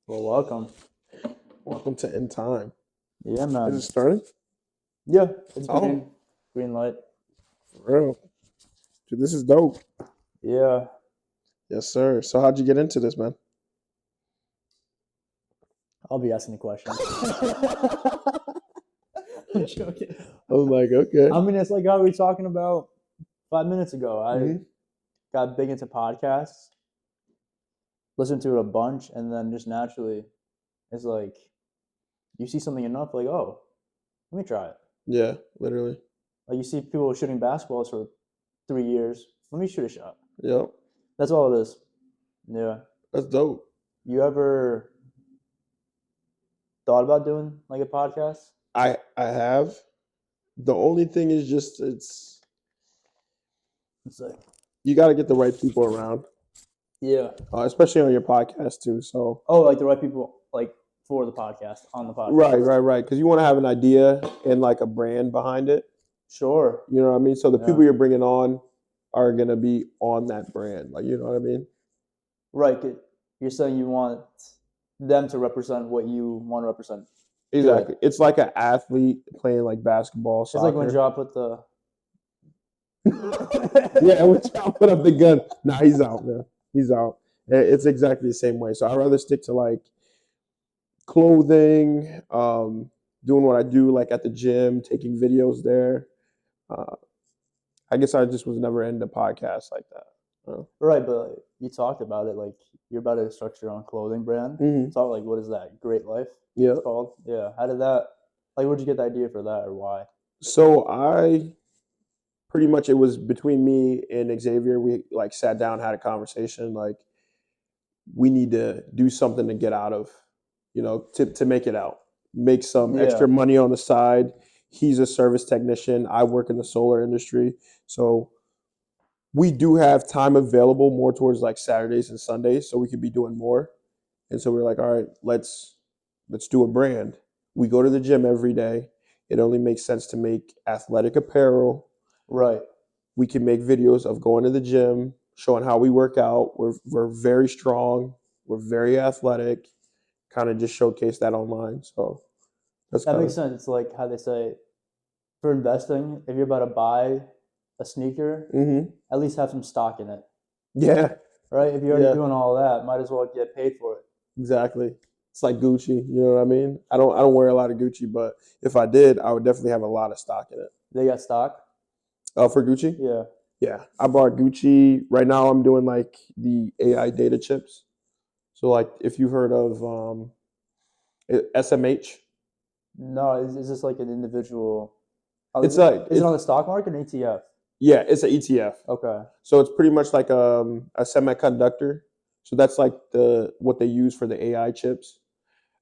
Well, welcome. Welcome to End Time. Yeah, Is man. it starting? Yeah, it's Oh, green light. for real. Dude, this is dope. Yeah, Yes, sir. So how'd you get into this, man? I'll be asking the questions. I'm joking. I was like, okay. I mean, it's like how we were talking about 5 minutes ago. I hmm got big into podcasts, listened to it a bunch, and then just naturally, it's like you see something enough, like, oh, let me try it. Yeah, literally. Like you see people shooting basketballs for 3 years. Let me shoot a shot. Yep. That's all it is. Yeah. That's dope. You ever thought about doing like a podcast? I have. The only thing is just it's It's like, you got to get the right people around, yeah. especially on your podcast too. So Oh, like the right people, like for the podcast, on the right, podcast. right, right. Because you want to have an idea and like a brand behind it. Sure. You know what I mean? So the Yeah. people you're bringing on are gonna be on that brand. Like you know what I mean? Right. You're saying you want them to represent what you want to represent. Exactly. It's like an athlete playing like basketball, It's like when soccer. Ja put the. Yeah, when y'all put up the gun. Nah, he's out, man. He's out. It's exactly the same way. So I'd rather stick to like clothing, doing what I do, like at the gym, taking videos there. Uh, I guess I just was never into podcasts like that. Right, but like, you talked about it like you're about to structure your own clothing brand. Mm-hmm. Talk like what is that? Great Life. Yeah. It's called. Yeah. How did that? Like, where'd you get the idea for that, or why? So I pretty much it was between me and Xavier. We like sat down, had a conversation. Like we need to do something to get out of, to make it out, make some Yeah. extra money on the side. He's a service technician. I work in the solar industry. So we do have time available more towards like Saturdays and Sundays. So we could be doing more. And so we're like, all right, let's do a brand. We go to the gym every day. It only makes sense to make athletic apparel. Right. We can make videos of going to the gym, showing how we work out. We're very strong. We're very athletic. Kind of just showcase that online. So that's That kind makes of sense. It's like how they say for investing, if you're about to buy a sneaker, at least have some stock in it, yeah, right? If you're already yeah, doing all that, might as well get paid for it. exactly. It's like Gucci. You know what I mean? I don't wear a lot of Gucci, but if I did, I would definitely have a lot of stock in it. They got stock. For Gucci, Yeah. yeah, I bought Gucci. Right now, I'm doing like the AI data chips. So like if you've heard of SMH, No, is this like an individual? it's like Is it it's on the stock market or an ETF? yeah, it's an ETF. Okay. So it's pretty much like a semiconductor. So that's like what they use for the AI chips.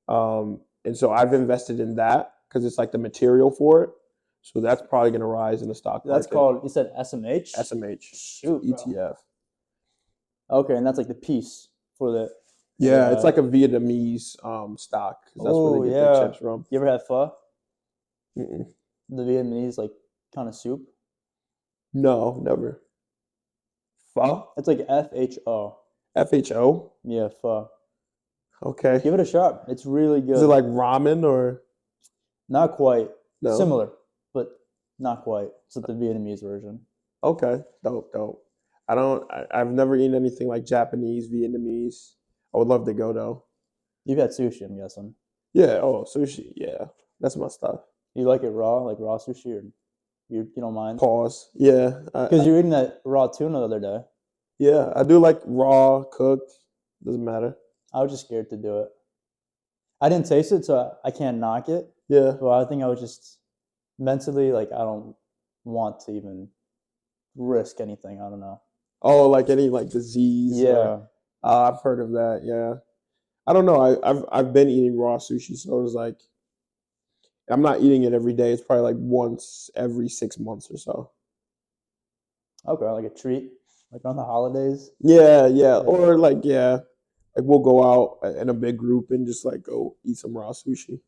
And so I've invested in that because it's like the material for it. So that's probably going to rise in the stock That's market. called. You said SMH. SMH. Shoot, bro. ETF. Okay, and that's like the piece for the. Yeah, it's like a Vietnamese stock because that's where Oh they get their yeah. chips from. You ever had pho? Mm-mm. The Vietnamese like kind of soup. No, never. Pho? It's like FHO. FHO? Yeah, pho. Okay. Give it a shot. It's really good. Is it like ramen or Not quite. no? Similar, but not quite. It's like the Vietnamese version. Okay, dope, dope. I've never eaten anything like Japanese, Vietnamese. I would love to go though. You've had sushi, I'm guessing. Yeah, oh, sushi. Yeah, that's my stuff. You like it raw, like raw sushi, or you don't mind? Pause. Yeah, Because you were eating that raw tuna the other day. yeah, I do like raw, cooked. Doesn't matter. I was just scared to do it. I didn't taste it, so I can't knock it. Yeah, But I think I was just mentally like I don't want to even risk anything. I don't know. oh, like any like disease. Yeah. I've heard of that. Yeah, I don't know. I've been eating raw sushi, so it was like I'm not eating it every day. It's probably like once every 6 months or so. Okay, like a treat, like on the holidays. Yeah, Yeah. yeah, or like yeah, like we'll go out in a big group and just like go eat some raw sushi.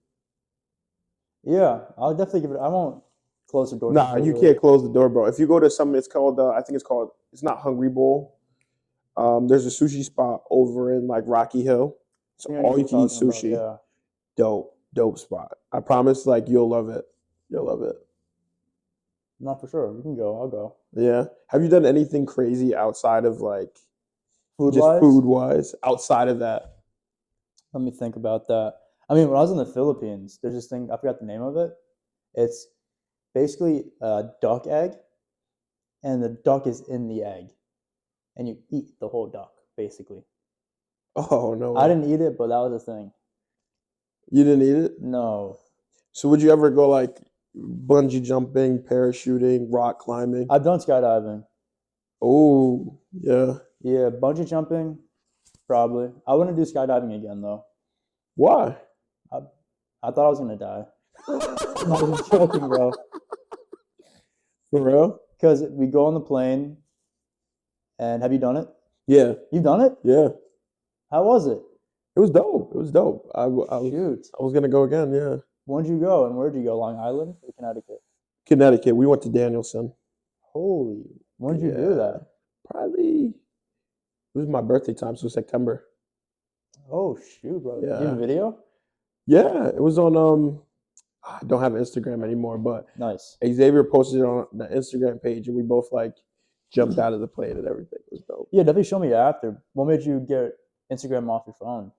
Yeah, I'll definitely give it. I won't close the door Nah, you completely. can't close the door, bro. If you go to some, it's called I think it's called. It's not Hungry Bowl. There's a sushi spot over in like Rocky Hill. So I think I know all what you you're can eat talking about. sushi. Yeah. Dope spot. I promise, like you'll love it. You'll love it. Not for sure. We can go. I'll go. Yeah. Have you done anything crazy outside of like Food just wise, food wise? Outside of that? let me think about that. I mean, when I was in the Philippines, there's this thing, I forgot the name of it. It's basically a duck egg, and the duck is in the egg, and you eat the whole duck, basically. Oh no I way. didn't eat it, but that was a thing. You didn't eat it? No. So would you ever go like bungee jumping, parachuting, rock climbing? I've done skydiving. Oh, yeah. Yeah, bungee jumping, probably. I wouldn't do skydiving again, though. Why? I, I thought I was going to die. I'm not even joking, bro. For real? Because we go on the plane, and have you done it? Yeah. You've done it? Yeah. How was it? It was dope. It was dope. Shoot. I was gonna go again. Yeah. When'd you go, and where'd you go? Long Island or Connecticut? Connecticut. We went to Danielson. Holy. When did you do Yeah. that? Probably. It was my birthday time, so September. Oh, shoot, bro. Do you have Yeah. a video? Yeah. It was on. I don't have Instagram anymore, but Nice. Xavier posted it on the Instagram page, and we both like jumped out of the plane and everything. It was dope. Yeah, definitely show me after. What made you get Instagram off your phone?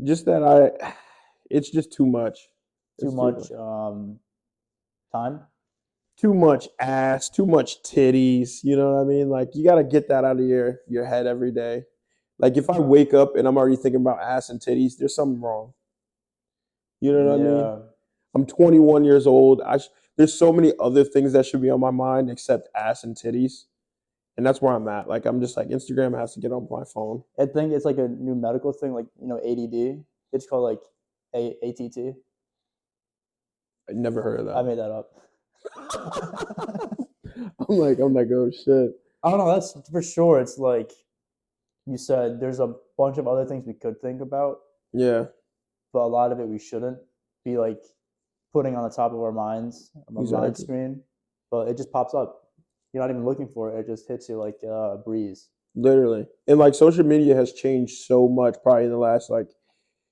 Just that it's just too much. Too It's too much. much time? Too much ass, too much titties. You know what I mean? Like you got to get that out of your head every day. Like if I wake up and I'm already thinking about ass and titties, there's something wrong. You know what I mean? Yeah. I'm 21 years old. There's so many other things that should be on my mind except ass and titties, and that's where I'm at. Like I'm just like Instagram has to get on my phone. I think it's like a new medical thing, like, ADD. It's called like ATT. I never heard of I that. made that up. I'm like, oh shit. I don't know. That's for sure. It's like you said, there's a bunch of other things we could think about, Yeah, but a lot of it we shouldn't be like putting on the top of our minds, on our mind exactly. screen. But it just pops up. You're not even looking for it. It just hits you like a breeze. Literally. And like social media has changed so much probably in the last like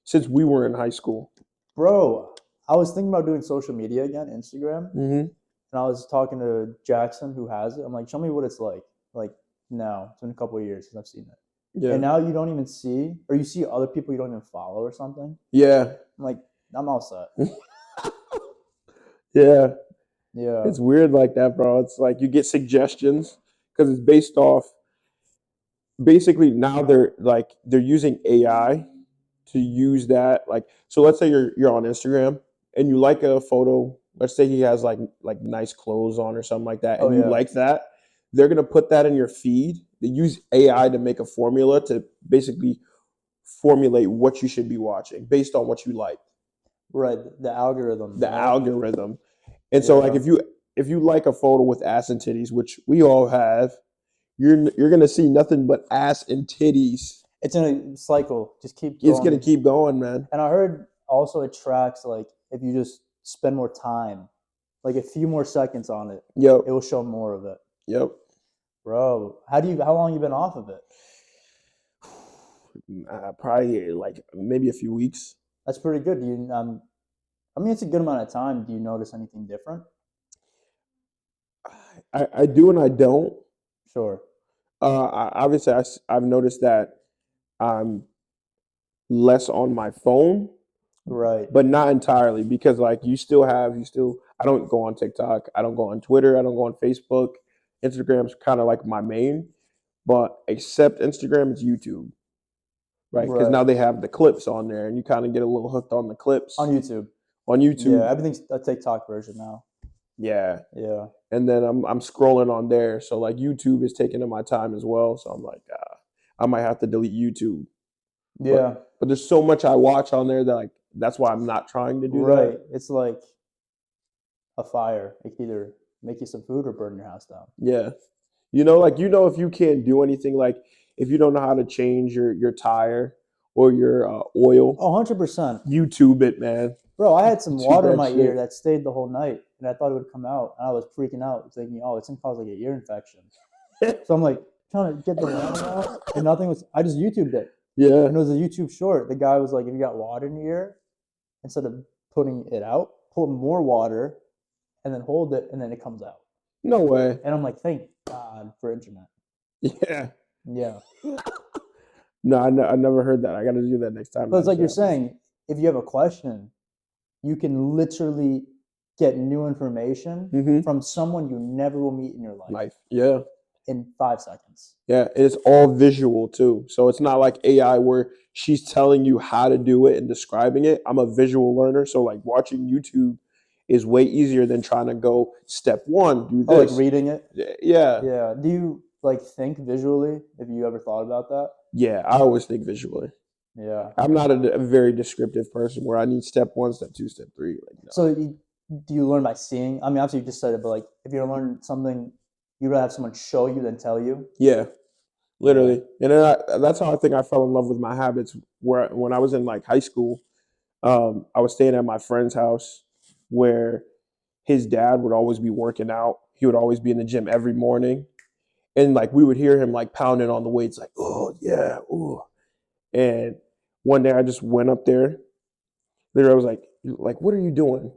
since we were in high school. Bro, I was thinking about doing social media again, Instagram, Mm-hmm. and I was talking to Jackson who has it. I'm like, show me what it's like. Like, no, it's been a couple of years since I've seen it. Yeah. And now you don't even see, or you see other people you don't even follow or something. Yeah. I'm like, I'm all set. Yeah. Yeah. It's weird like that, bro. It's like you get suggestions because it's based off basically now they're using AI to use that like so let's say you're on Instagram and you like a photo, let's say he has like nice clothes on or something like that Oh, and you yeah. like that, they're going to put that in your feed. They use AI to make a formula to basically formulate what you should be watching based on what you like. Right. The algorithm, The right? algorithm. And so like Yeah. if you like a photo with ass and titties, which we all have, you're gonna see nothing but ass and titties. It's in a cycle. Just keep It's gonna going. keep going, man. And I heard also it tracks like if you just spend more time, like a few more seconds on it, Yep, it will show more of it. yep. Bro, how long you been off of it? Probably like maybe a few weeks. That's pretty good. Do you I mean it's a good amount of time. Do you notice anything different? I do and I don't. Sure. Obviously, I've noticed that I'm less on my phone, Right. but not entirely because like you still I don't go on TikTok, I don't go on Twitter, I don't go on Facebook. Instagram's kind of like my main, but except Instagram, it's YouTube, right? Because Right. now they have the clips on there, and you kind of get a little hooked on the On clips YouTube. on Yeah, YouTube. everything's a TikTok version now. Yeah, Yeah. and then I'm scrolling on there, so like YouTube is taking up my time as well. So I'm like, I might have to delete YouTube, but Yeah. but there's so much I watch on there that like that's why I'm not trying to do that. Right. It's like a fire. It can either make you some food or burn your house down. Yeah. Like if you can't do anything, like if you don't know how to change your tire or your oil, Oh, 100%. YouTube it, man. Bro, I had some Do water in that my ear shit. that stayed the whole night, and I thought it would come out, and I was freaking out, thinking, "Oh, it's gonna cause like an ear infection." So I'm like trying to get the water out, and nothing was. I just YouTubed it. Yeah. And it was a YouTube short. The guy was like, if you got water in your ear, instead of putting it out, put more water and then hold it and then it comes out. No way. And I'm like, thank God for internet. Yeah. Yeah. No, I never heard that. I got to do that next time But it's that like shit you're happens. saying, if you have a question, you can literally get new information Mm-hmm. from someone you never will meet in your life Life. Yeah. in 5 seconds. Yeah. It's all visual too. So it's not like AI where she's telling you how to do it and describing it. I'm a visual learner. So like watching YouTube is way easier than trying to go step one, do Oh, like this. reading it? Yeah. Yeah. Do you like think visually? Have you ever thought about that? Yeah. I always think visually. Yeah. I'm not a very descriptive person where I need step one, step two, step three. Like, no. So do you learn by seeing? I mean, obviously you just said it, but like if you learn something, you'd rather have someone show you than tell you. Yeah. Yeah. Literally. And then that's how I think I fell in love with my habits. Where when I was in like high school, I was staying at my friend's house where his dad would always be working out. He would always be in the gym every morning. And like we would hear him like pounding on the weights, like, oh yeah, oh. And one day I just went up there. Literally, I was like, what are you doing?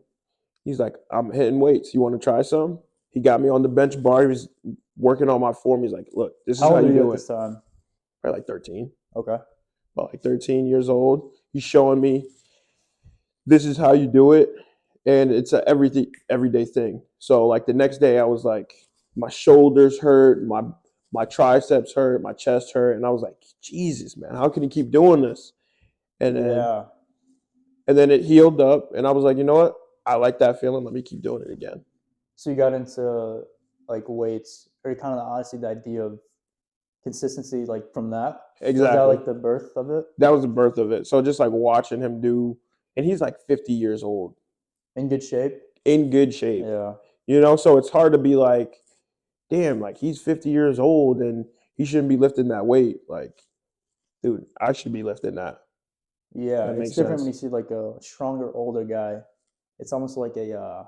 He's like, I'm hitting weights. You want to try some? He got me on the bench bar. He was working on my form. He's like, look, this is How how old are you you do at it. this time? Probably like 13, Okay. about like 13 years old. He's showing me this is how you do it. And it's a everyday thing. So like the next day I was like, my shoulders hurt, my triceps hurt, my chest hurt. And I was like, Jesus, man, how can he keep doing this? And then Yeah. and then it healed up and I was like, you know what? I like that feeling. Let me keep doing it again. So you got into like weights, or kind of honestly the idea of consistency, like from that. Was that Exactly. like the birth of it? That was the birth of it. So just like watching him do, and he's like 50 years old, In good shape? in good shape, Yeah. So it's hard to be like, damn, like he's 50 years old and he shouldn't be lifting that weight. Like, dude, I should be lifting that. Yeah. That It's makes different when sense. you see like a stronger, older guy. It's almost like a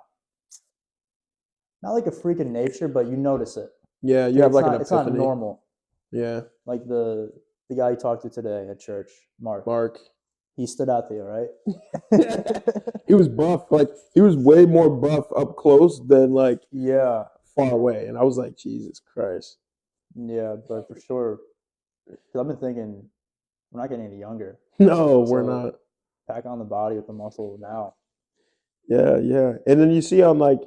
not like a freak of nature, but you notice it. Yeah, you Okay, have like an it's not epiphany. normal. Yeah, Like the guy you talked to today at church, Mark. Mark. He stood out there, right? He was buff. Like he was way more buff up close than like Yeah, far away. And I was like, Jesus Christ. yeah, but for sure. Because I've been thinking we're not getting any younger, No, we're so not. pack on the body with the muscle now. Yeah, yeah. And then you see, I'm like,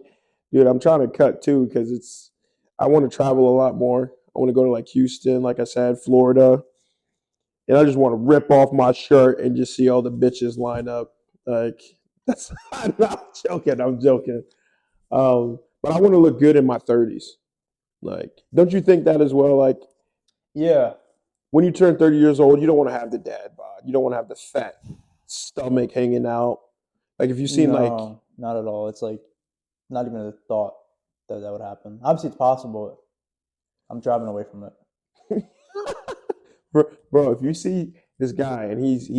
dude, I'm trying to cut too because I want to travel a lot more. I want to go to like Houston, like I said, Florida, and I just want to rip off my shirt and just see all the bitches line up. Like, that's I'm not joking. I'm joking. But I want to look good in my 30s. Like, don't you think that as well? Like, Yeah, when you turn 30 years old, you don't want to have the dad bod. You don't want to have the fat stomach hanging out. Like, if you've seen like no, not at all. It's like not even a thought that that would happen. Obviously, it's possible. I'm driving away from it. bro, if you see this guy and he's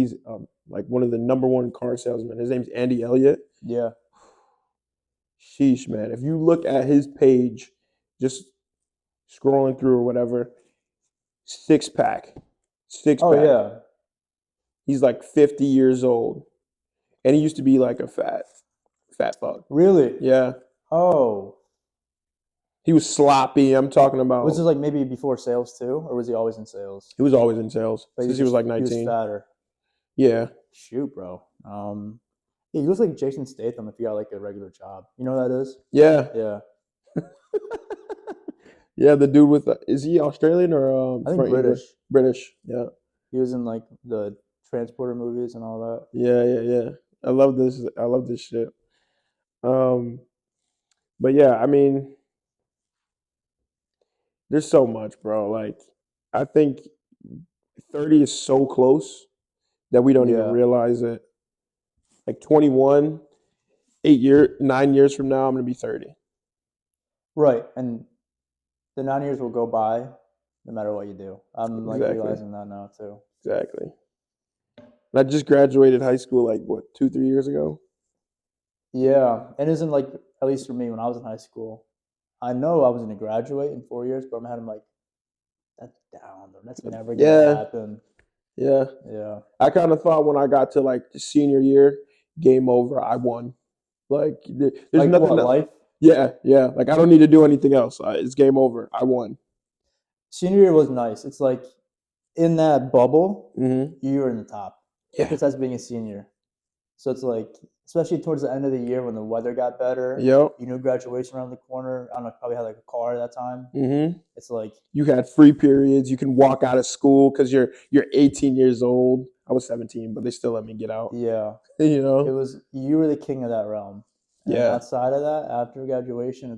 like one of the number one car salesmen, his name's Andy Elliott. Yeah. Sheesh, man. If you look at his page, just scrolling through or whatever, six pack, six Oh pack. yeah. He's like 50 years old, and he used to be like a fat fuck. Really? Yeah, Oh, he was sloppy. I'm talking was about. this like maybe before sales too, or was he always in sales? He was always in sales But since he was like he was 19. fatter. Yeah, Shoot, bro. Yeah, he looks like Jason Statham if he got like a regular job. You know what that is? yeah, Yeah, yeah. The dude with is he Australian or I think from England? British. British. Yeah. He was in like the transporter movies and all that. Yeah, yeah, yeah. I love this. I love this shit. Um, but yeah, I mean, there's so much, bro. Like, I think 30 is so close that we don't even Yeah, realize it. Like 21, 9 years from now, I'm gonna be 30. right. And the 9 years will go by no matter what you do. I'm like Exactly, realizing that now too. exactly. And I just graduated high school like what 2, 3 years ago. Yeah, and isn't like at least for me when I was in high school, I know I was going to graduate in 4 years, but I'm having like that's down. That's never gonna Yeah, happen. Yeah. Yeah. I kind of thought when I got to like the senior year, game over. I won. Like there's Like nothing what, else. life? Yeah, yeah. Like I don't need to do anything else. It's game over. I won. Senior year was nice. It's like in that bubble, Hmm. you were in the top. Yeah. Because that's being a senior. So it's like, especially towards the end of the year when the weather got better, Yep. you knew graduation around the corner. I don't know, probably had like a car at that time. Hmm. It's like, You had free periods. You can walk out of school because you're 18 years old. I was 17, but they still let me get out. yeah, You it know. was, you were the king of that realm. And then Yeah. outside of that, after graduation,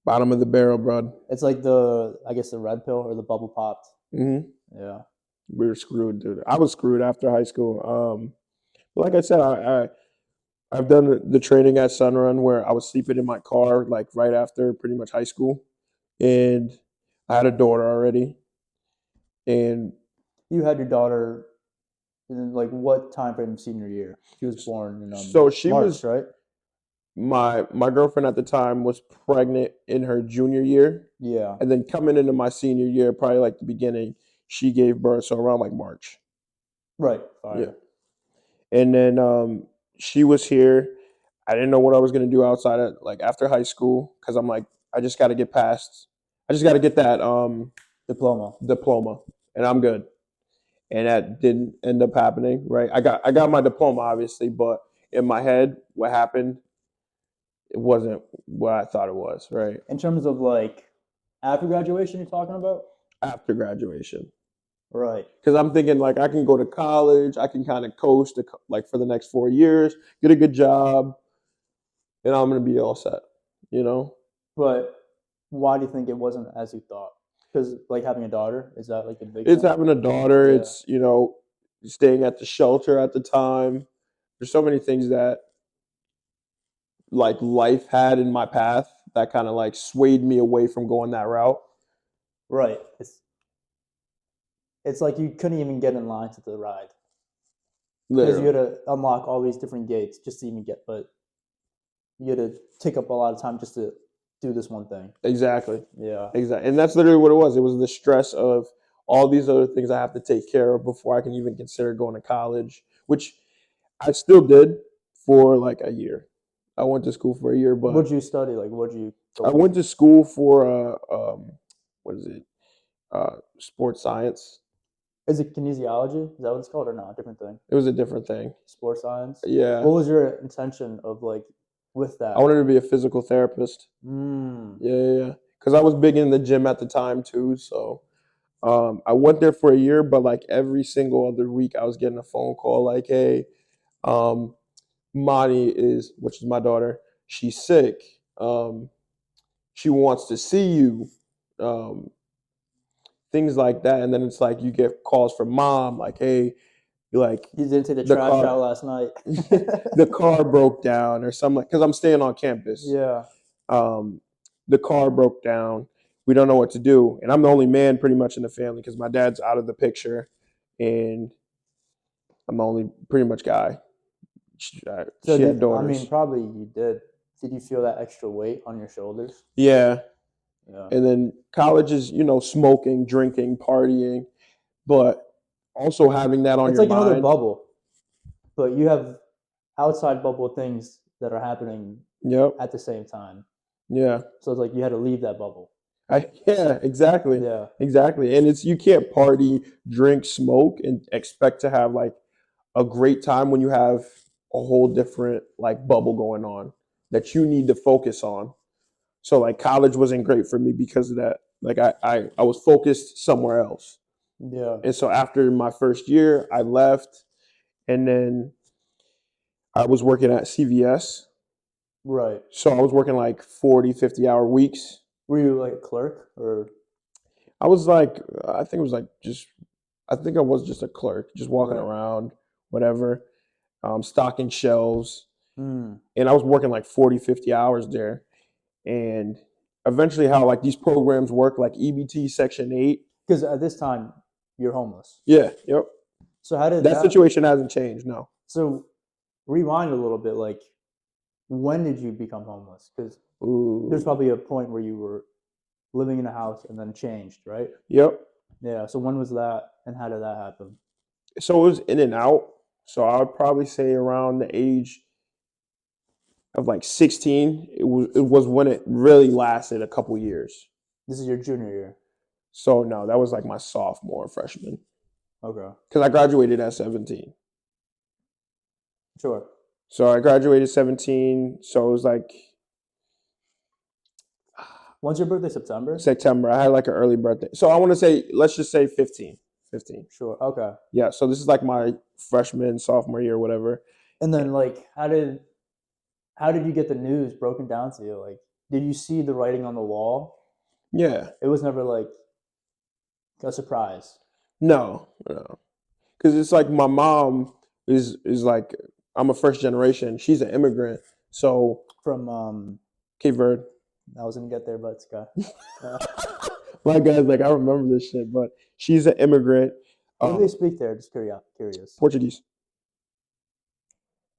Bottom of the barrel, bro. it's like the, I guess the red pill or the bubble popped. Hmm. Yeah. We were screwed, dude. I was screwed after high school. Like I said, I've done the training at Sunrun where I was sleeping in my car like right after pretty much high school, and I had a daughter already, and You had your daughter in like what time frame of senior year? She was born in so she March, was right? my girlfriend at the time was pregnant in her junior year, Yeah. and then coming into my senior year, probably like the beginning, she gave birth, so around like March. Right. Yeah, Fire. and then she was here. I didn't know what I was gonna do outside of like after high school because I'm like I just got to get past. I just got to get that Diploma. diploma, and I'm good. And that didn't end up happening. Right? I got my diploma obviously, but in my head, what happened, it wasn't what I thought it was. Right? In terms of like after graduation, you're talking about? After graduation, Right. because I'm thinking like I can go to college, I can kind of coast like for the next 4 years, get a good job, and I'm gonna be all set. You know? But why do you think it wasn't as you thought? Because like having a daughter, is that like a big It's thing? having a daughter. Yeah. It's staying at the shelter at the time. There's so many things that like life had in my path that kind of like swayed me away from going that route. Right. It's like you couldn't even get in line to the ride because you Literally. had to unlock all these different gates just to even get. But you had to take up a lot of time just to do this one thing. Exactly. Yeah. Exactly. And that's literally what it was. It was the stress of all these other things I have to take care of before I can even consider going to college, which I still did for like a year. I went to school for a year, but What'd you study? Like, what'd you I go went into? to school for what is it? Sports science. Is it kinesiology? Is that what it's called or not? Different thing. It was a different thing. Sports science. Yeah. What was your intention of like with I that? wanted to be a physical therapist. Mm. Yeah, yeah, yeah. Because I was big in the gym at the time too. So I went there for a year, but like every single other week, I was getting a phone call like, "Hey, um, which is my daughter, she's sick. She wants to see you." Um, Things like that, and then it's like you get calls from mom, like, "Hey, like You didn't take the the trash car, out last night. the car broke down or something," like because I'm staying on campus. Yeah. Um, the car broke down. We don't know what to do, and I'm the only man pretty much in the family because my dad's out of the picture, and I'm the only pretty much guy. So She had I mean, daughters. probably you did. Did you feel that extra weight on your shoulders? Yeah, Yeah. and then college is smoking, drinking, partying, but also having that on It's your like another mind. bubble, but you have outside bubble things that are happening Yep. at the same time. Yeah. So it's like you had to leave that bubble. Yeah, exactly. Yeah. Exactly. And it's you can't party, drink, smoke and expect to have like a great time when you have a whole different like bubble going on that you need to focus on. So like college wasn't great for me because of that. Like I was focused somewhere else. Yeah. And so after my first year, I left and then I was working at CVS. Right. So I was working like 40, 50-hour weeks. Were you like a clerk or I was like, I think it was like just, I think I was just a clerk, just walking right? around, whatever, stocking shelves. Mm. And I was working like 40, 50 hours there. And eventually, how like these programs work, like EBT Section 8. Because at this time you're homeless. Yeah, yep. So how did That that? situation hasn't changed, no. So rewind a little bit. Like, when did you become homeless? Because there's Ooh, probably a point where you were living in a house and then changed, right? yep. Yeah. So when was that? And how did that happen? So it was in and out. So I would probably say around the age of like 16, it was when it really lasted a couple years. This is your junior year. So no, that was like my sophomore freshman Okay. because I graduated at 17. Sure. So I graduated 17. So it was like When's your birthday? September? September. I had like an early birthday. So I want to say, let's just say 15. 15. Sure. Okay. Yeah. So this is like my freshman, sophomore year, whatever. And then like how did you get the news broken down to you? Like did you see the writing on the wall? Yeah. It was never like a surprise. No, no. Because it's like my mom is like, I'm a first generation. She's an immigrant. So From Cape Verde. I was gonna get there, but Scott. Uh, My guy's like, I remember this shit, but she's an immigrant. what do they speak there? Just curious. Portuguese.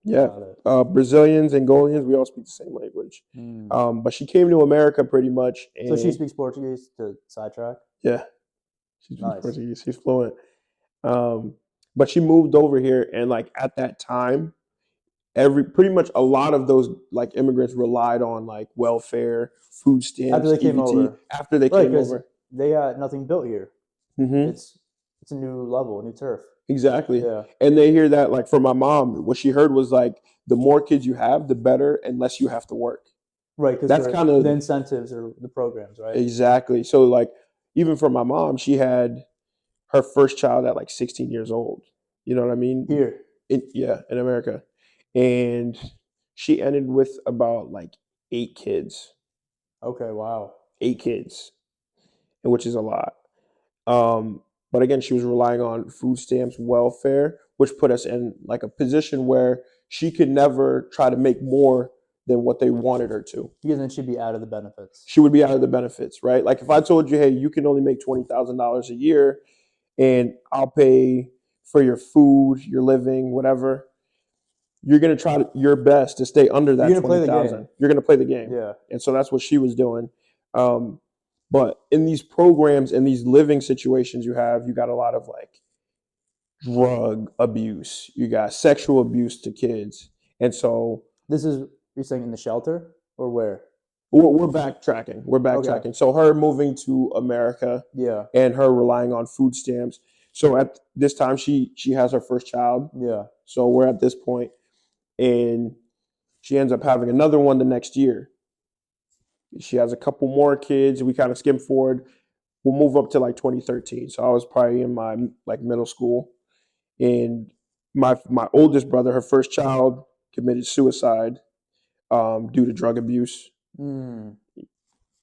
Yeah. Got it. Brazilians, Angolians, we all speak the same language. Mm. But she came to America pretty much. So she And speaks Portuguese to sidetrack. yeah, she speaks Nice. Portuguese. She's fluent. Um, but she moved over here, and like at that time, pretty much a lot of those like immigrants relied on like welfare, food After stamps, they came EBT over, after they right? came Because over. they got nothing built here. Hmm. It's a new level, a new turf. Exactly. Yeah. And they hear that like from my mom, what she heard was like the more kids you have, the better, and less you have to work. Right, because That's kind the of incentives or the programs, right? exactly. So like even for my mom, she had her first child at like 16 years old. You know what I mean? Here. Yeah, in America. And she ended with about like 8 kids. Okay. Wow. 8 kids, which is a lot. Um, but again, she was relying on food stamps, welfare, which put us in like a position where she could never try to make more than what they wanted her to. Because then she'd be out of the benefits. She would be out of the benefits, right? Like if I told you, hey, you can only make $20,000 a year, and I'll pay for your food, your living, whatever. You're gonna try your best to stay under You're that gonna play the 20,000. game. You're gonna play the game, Yeah. and so that's what she was doing. Um, but in these programs and these living situations, you got a lot of like drug abuse, you got sexual abuse to kids, and so This is you're saying in the shelter or where? we're backtracking. We're Okay. backtracking. So her moving to America Yeah. and her relying on food stamps. So at this time, she has her first child. Yeah. So we're at this point, and she ends up having another one the next year. She has a couple more kids. We kind of skim forward. We'll move up to like 2013. So I was probably in my like middle school, and my oldest brother, her first child, committed suicide due to drug abuse. Mm.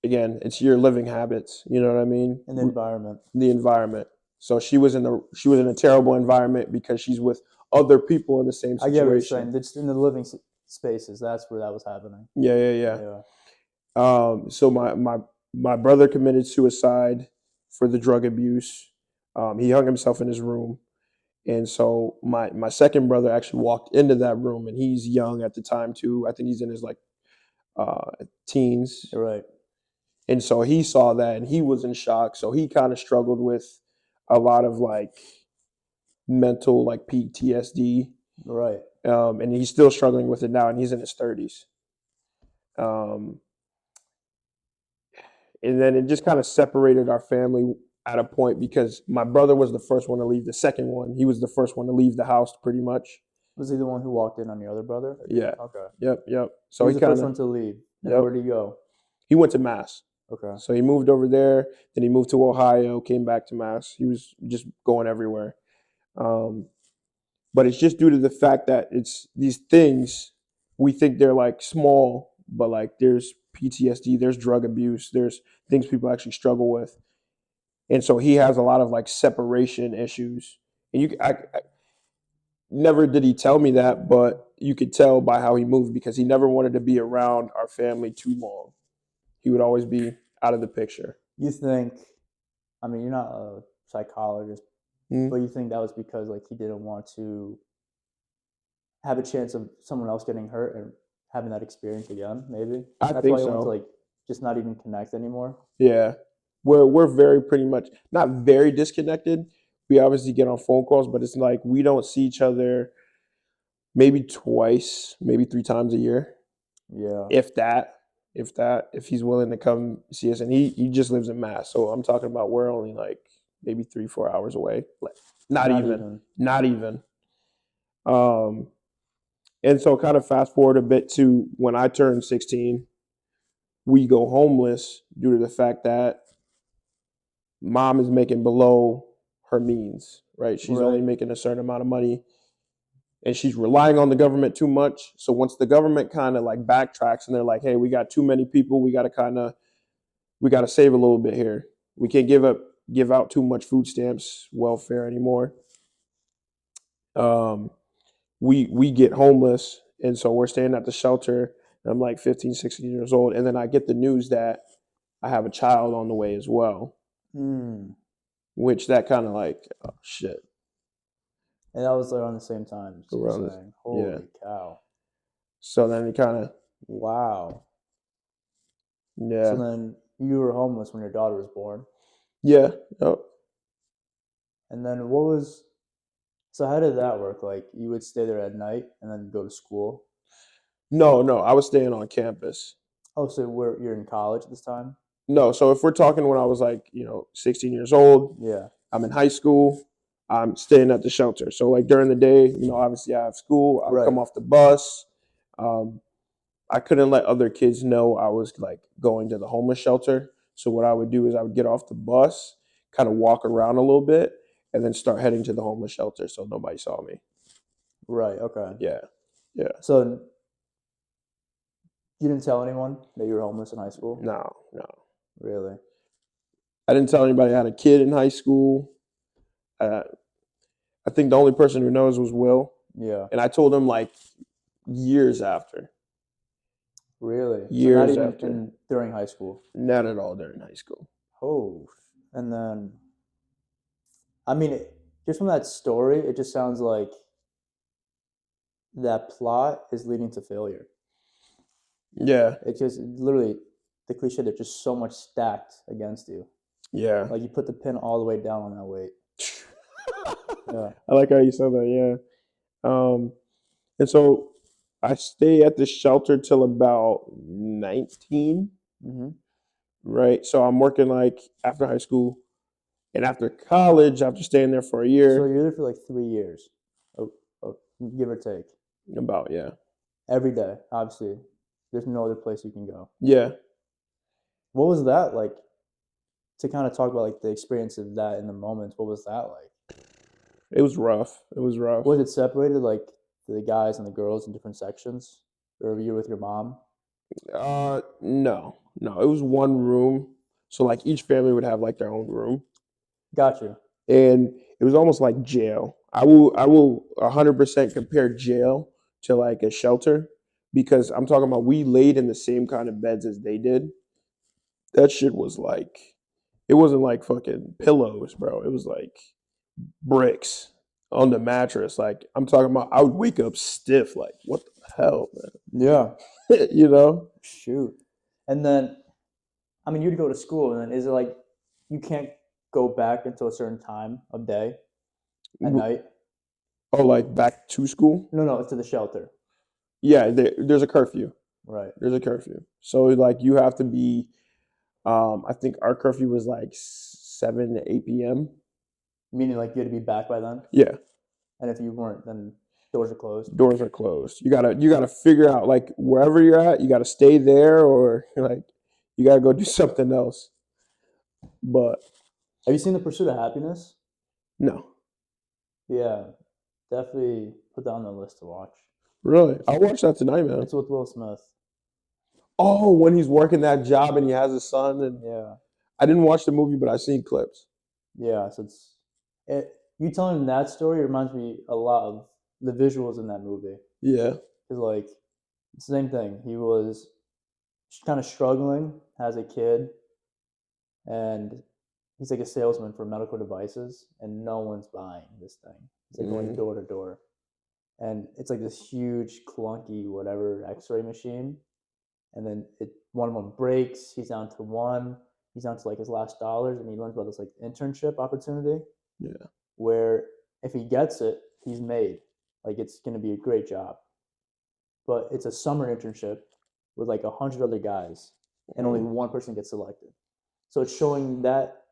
Again, it's your living habits. You know what I mean? In the environment. The environment. So she was in a terrible environment because she's with other people in the same I get what you're situation. saying. Just in the living spaces, that's where that was happening. Yeah, yeah, yeah. Yeah. So my brother committed suicide for the drug abuse. He hung himself in his room, and so my second brother actually walked into that room, and he's young at the time too. I think he's in his like teens, You're right. and so he saw that, and he was in shock. So he kind of struggled with a lot of like mental like PTSD, Right. and he's still struggling with it now, and he's in his 30s. Um, and then it just kind of separated our family at a point because my brother was the first one to leave. The second one, he was the first one to leave the house, pretty much. Was he the one who walked in on your other brother? Yeah. Okay. Yep. Yep. He So was he the first kind one of to leave. And yep. where did he go? He went to Mass. Okay. So he moved over there. Then he moved to Ohio. Came back to Mass. He was just going everywhere. Um, but it's just due to the fact that it's these things we think they're like small, but like there's PTSD, there's drug abuse, there's things people actually struggle with, and so he has a lot of like separation issues. And I never did he tell me that, but you could tell by how he moved because he never wanted to be around our family too long. He would always be out of the picture. You think, I mean, you're not a psychologist, Mm. but you think that was because like he didn't want to have a chance of someone else getting hurt and having that experience again, maybe? I That's think why he wants to so. like just not even connect anymore. Yeah, we're very pretty much not very disconnected. we obviously get on phone calls, but it's like we don't see each other maybe twice, maybe 3 times a year, Yeah. if that. If he's willing to come see us, and he just lives in Mass, so I'm talking about we're only like maybe 3 4 hours away, like not Not even, even. not even. Um, and so kind of fast forward a bit to when I turned 16, we go homeless due to the fact that mom is making below her means, right? She's only Right. making a certain amount of money and she's relying on the government too much. So once the government kind of like backtracks and they're like, hey, we got too many people, we got to save a little bit here. We can't give out too much food stamps, welfare anymore. Um, we get homeless and so we're staying at the shelter. I'm like 15, 16 years old and then I get the news that I have a child on the way as well, Hmm. which that kind of like, oh shit. And that was around the same time. So you're Around this, saying, yeah. holy cow. So then it kind of, Wow. So yeah, then you were homeless when your daughter was born. yeah. Yep. And then what was, so how did that work? Like you would stay there at night and then go to school? No, no, I was staying on campus. Oh, so you're in college this time? No, so if we're talking when I was like, 16 years old, Yeah. I'm in high school, I'm staying at the shelter. So like during the day, obviously I have school, I would Right. come off the bus. Um, I couldn't let other kids know I was like going to the homeless shelter. So what I would do is I would get off the bus, kind of walk around a little bit, and then start heading to the homeless shelter so nobody saw me. Right. Okay. Yeah. Yeah. So you didn't tell anyone that you were homeless in high school? No, no. Really? I didn't tell anybody I had a kid in high school. Uh, I think the only person who knows was Will, Yeah. and I told him like years after, Really? So not years even after, in during high school. not at all during high school. Oh. And then I mean, just from that story, it just sounds like that plot is leading to failure. Yeah, It's just literally the cliche. There's just so much stacked against you. yeah. Like you put the pin all the way down on that weight. Yeah. I like how you said that. Yeah. And so I stay at the shelter till about 19, Hmm. right? So I'm working like after high school and after college, after staying there for a So year, you're there for like 3 years, oh, oh, give or take, about, yeah. every day. Obviously, there's no other place you can go. Yeah, What was that like? To kind of talk about like the experience of that in the moments. What was that like? it was rough. It was rough. Was it separated like the guys and the girls in different sections, or were you with your mom? No, no, it was one room. So like each family would have like their own room, Got you. and it was almost like jail. I will 100% compare jail to like a shelter because I'm talking about we laid in the same kind of beds as they did. That shit was like it wasn't like fucking pillows, bro. It was like bricks on the mattress. Like I'm talking about, I would wake up stiff. Like what the hell, Yeah. man? You know? Shoot. And then, I mean, you'd go to school, and then is it like you can't go back until a certain time of day at night? Oh, like back to school? No, no, it's to the shelter. Yeah, there's a curfew. Right. There's a curfew. So like you have to be. I think our curfew was like 7 to 8 p.m. Meaning like you had to be back by then, Yeah, and if you weren't, then doors are closed. doors are closed. You gotta figure out like wherever you're at, you gotta stay there or like you gotta go do something else. But Have you seen The Pursuit of Happiness? no, Yeah, definitely put that on the list to watch. really, It's I'll watch that tonight, man. it's with Will Smith. Oh, when he's working that job and he has a son, and Yeah, I didn't watch the movie, but I seen clips. yeah. So it's it. You telling that story reminds me a lot of the visuals in that movie. Yeah. Cause like it's the same thing. He was kind of struggling as a kid, and he's like a salesman for medical devices, and no one's buying this thing. He's like going Mm, door to door, and it's like this huge clunky whatever X-ray machine, and then one of them breaks. He's down to one. He's down to like his last dollars, and he learns about this like internship opportunity, yeah. where if he gets it, he's made. Like it's going to be a great job. But it's a summer internship with like 100 other guys, and only one person gets selected. So it's showing that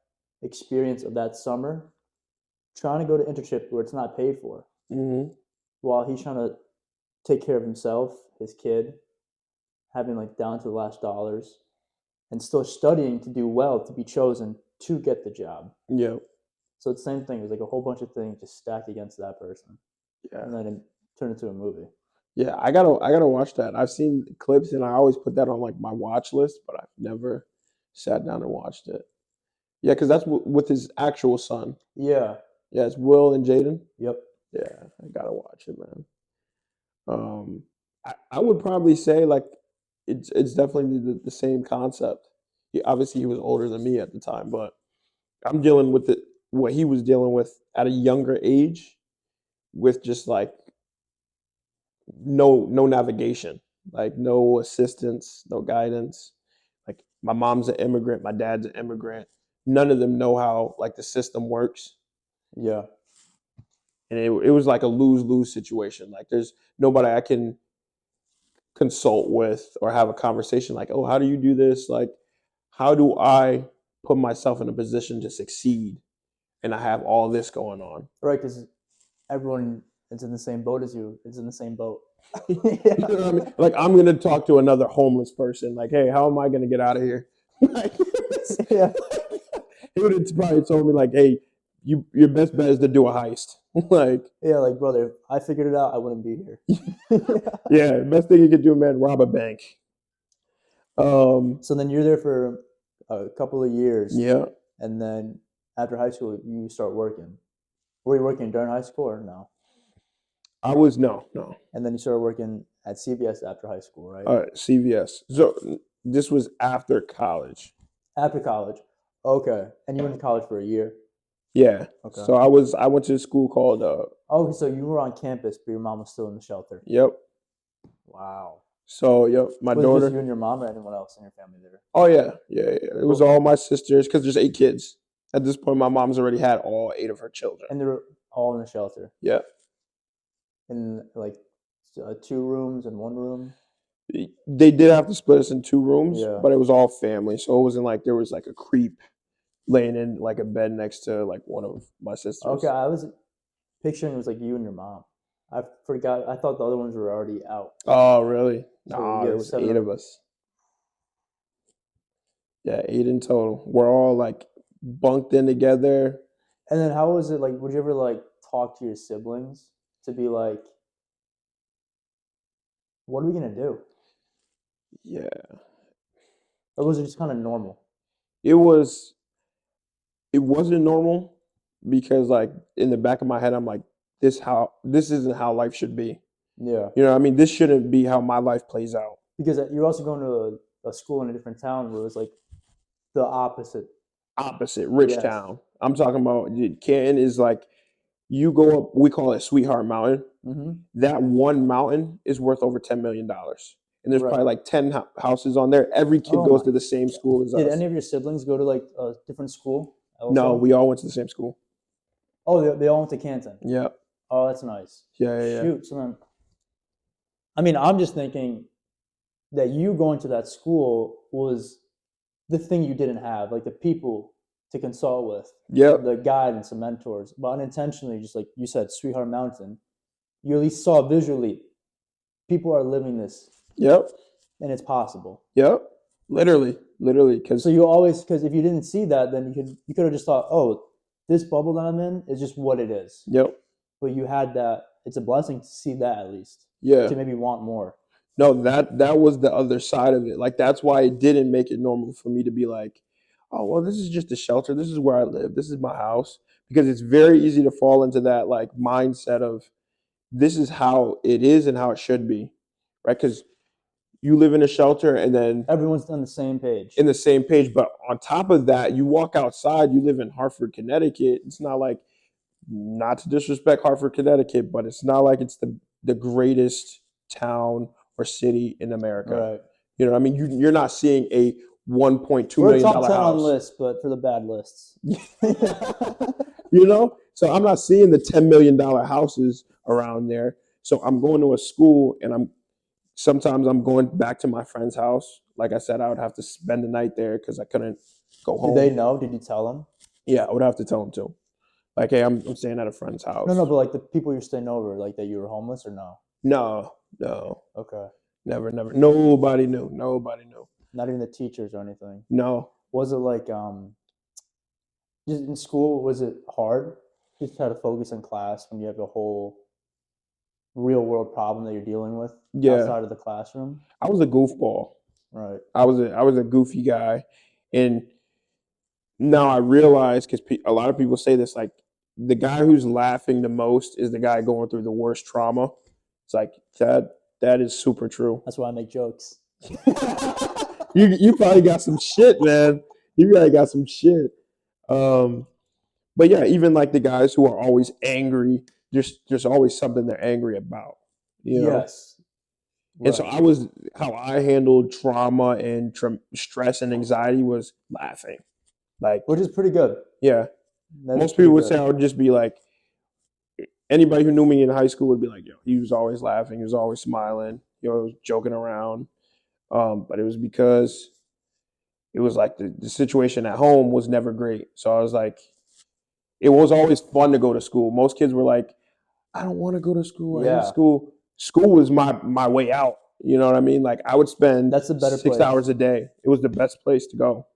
experience of that summer, trying to go to internship where it's not paid for, Mm-hmm. while he's trying to take care of himself, his kid, having like down to the last dollars, and still studying to do well to be chosen to get the job. Yeah. So it's the same thing. It's like a whole bunch of things just stacked against that person, Yeah. and then it turned into a movie. Yeah, I gotta watch that. I've seen clips and I always put that on like my watch list, but I've never sat down and watched it. Yeah, because that's with his actual son. Yeah. Yeah, it's Will and Jaden. Yep. Yeah, I gotta watch it, man. I would probably say like it's definitely the same concept. Obviously, he was older than me at the time, but I'm dealing with what he was dealing with at a younger age, with just like no navigation, like no assistance, no guidance. Like my mom's an immigrant, my dad's an immigrant. None of them know how like the system works, Yeah. and it was like a lose-lose situation. Like there's nobody I can consult with or have a conversation like, oh, how do you do this? Like, how do I put myself in a position to succeed? And I have all this going on. Right, because everyone is in the same boat as you. Is in the same boat. You know what I mean? Like, I'm gonna talk to another homeless person. Like, hey, how am I gonna get out of here? Like, Yeah. he would have probably told me like, hey, your best bet is to do a heist. Like, Yeah, like brother, if I figured it out, I wouldn't be here. yeah, best thing you could do, man, rob a bank. So then you're there for a couple of years, Yeah, and then after high school, you start working. Were you working during high school or no? I was no. And then you started working at CVS after high school, right? CVS. So this was after college. After college. Okay. And you went to college for a year. Yeah. Okay. So I went to a school called Okay, so you were on campus, but your mom was still in the shelter. yep. Wow. So yep, my Was it just you daughter. and your mom or anyone else in your family there? Oh yeah. It was all my sisters because there's 8 kids. At this point, my mom's already had all 8 of her children. And they were all in the shelter. Yeah. In like 2 rooms and 1 room. They did have to split us in 2 rooms, Yeah. but it was all family. So it wasn't like there was like a creep laying in like a bed next to like one of my sisters. Okay, I was picturing it was like you and your mom. I forgot. I thought the other ones were already out. Oh really? So Nah, you there had was 7 8 of us. Yeah, 8 in total. We're all like bunked in together. And then how was it like? Would you ever like talk to your siblings to be like, what are we gonna do? Yeah. Or was it just kind of normal? It was it wasn't normal because like in the back of my head I'm like this isn't how life should be. Yeah. You know what I mean? This shouldn't be how my life plays out. Because you're also going to a school in a different town where it was like the opposite. Opposite, rich Yes. town. I'm talking about Canton is like you go up, we call it Sweetheart Mountain. Mm-hmm. That one mountain is worth over $10 million. And there's Right. probably like 10 houses on there. Every kid Oh goes my. to the same school as Did us. any of your siblings go to like a different school also? No, we all went to the same school. Oh, they all went to Canton. Yeah. Oh, that's nice. Yeah. Shoot. So then, I mean, I'm just thinking that you going to that school was the thing you didn't have, like the people to consult with, Yep. the guidance and mentors. But unintentionally, just like you said, Sweetheart Mountain, you at least saw visually people are living this Yep. and it's possible. Yep. Literally. Because So you always, because if you didn't see that, then you could have just thought, oh, this bubble that I'm in is just what it is. yep. But you had that. It's a blessing to see that at least, Yeah. to maybe want more. No, that was the other side of it. Like that's why it didn't make it normal for me to be like, oh well, this is just a shelter. This is where I live. This is my house. Because it's very easy to fall into that like mindset of this is how it is and how it should be. Right? Because you live in a shelter and then Everyone's on the same page. in the same page. But on top of that, you walk outside, you live in Hartford, Connecticut. It's not like not to disrespect Hartford, Connecticut, but it's not like it's the greatest town or city in America. Right. You know, what I mean, you're not seeing a 1.2 We're a million top dollar 10 on house. lists, but for the bad lists. You know, So I'm not seeing the $10 million houses around there. So I'm going to a school, and I'm going back to my friend's house. Like I said, I would have to spend the night there because I couldn't go Did they home. know? Did you tell them? Yeah, I would have to tell them to. Like, hey, I'm staying at a friend's No, no, house. but like the people you're staying over, like that you were homeless or no? No, no, Okay. never, never. Nobody knew. Nobody knew. Not even the teachers or anything. No. Was it like just in school, was it hard? Just try to focus in class when you have a whole real world problem that you're dealing with Yeah, outside of the classroom. I was a goofball. Right. I was a goofy guy, and now I realize because a lot of people say this, like the guy who's laughing the most is the guy going through the worst trauma. It's like that is super true. That's why I make jokes. You probably got some shit, man. You probably got some shit. Um, but yeah, even like the guys who are always angry, there's always something they're angry about, you know. Yes. And so Right. I was how I handled trauma and stress and anxiety was laughing. Like, Which is pretty good. yeah, That is most pretty people would say good. I would just be like, anybody who knew me in high school would be like, yo, he was always laughing, he was always smiling, joking around. But it was because it was like the situation at home was never great. So I was like, it was always fun to go to school. Most kids were like, I don't want to go to school. I hate Yeah. school. School was my way out. You know what I mean? Like I would spend That's a better 6 hours place. a day. It was the best place to go.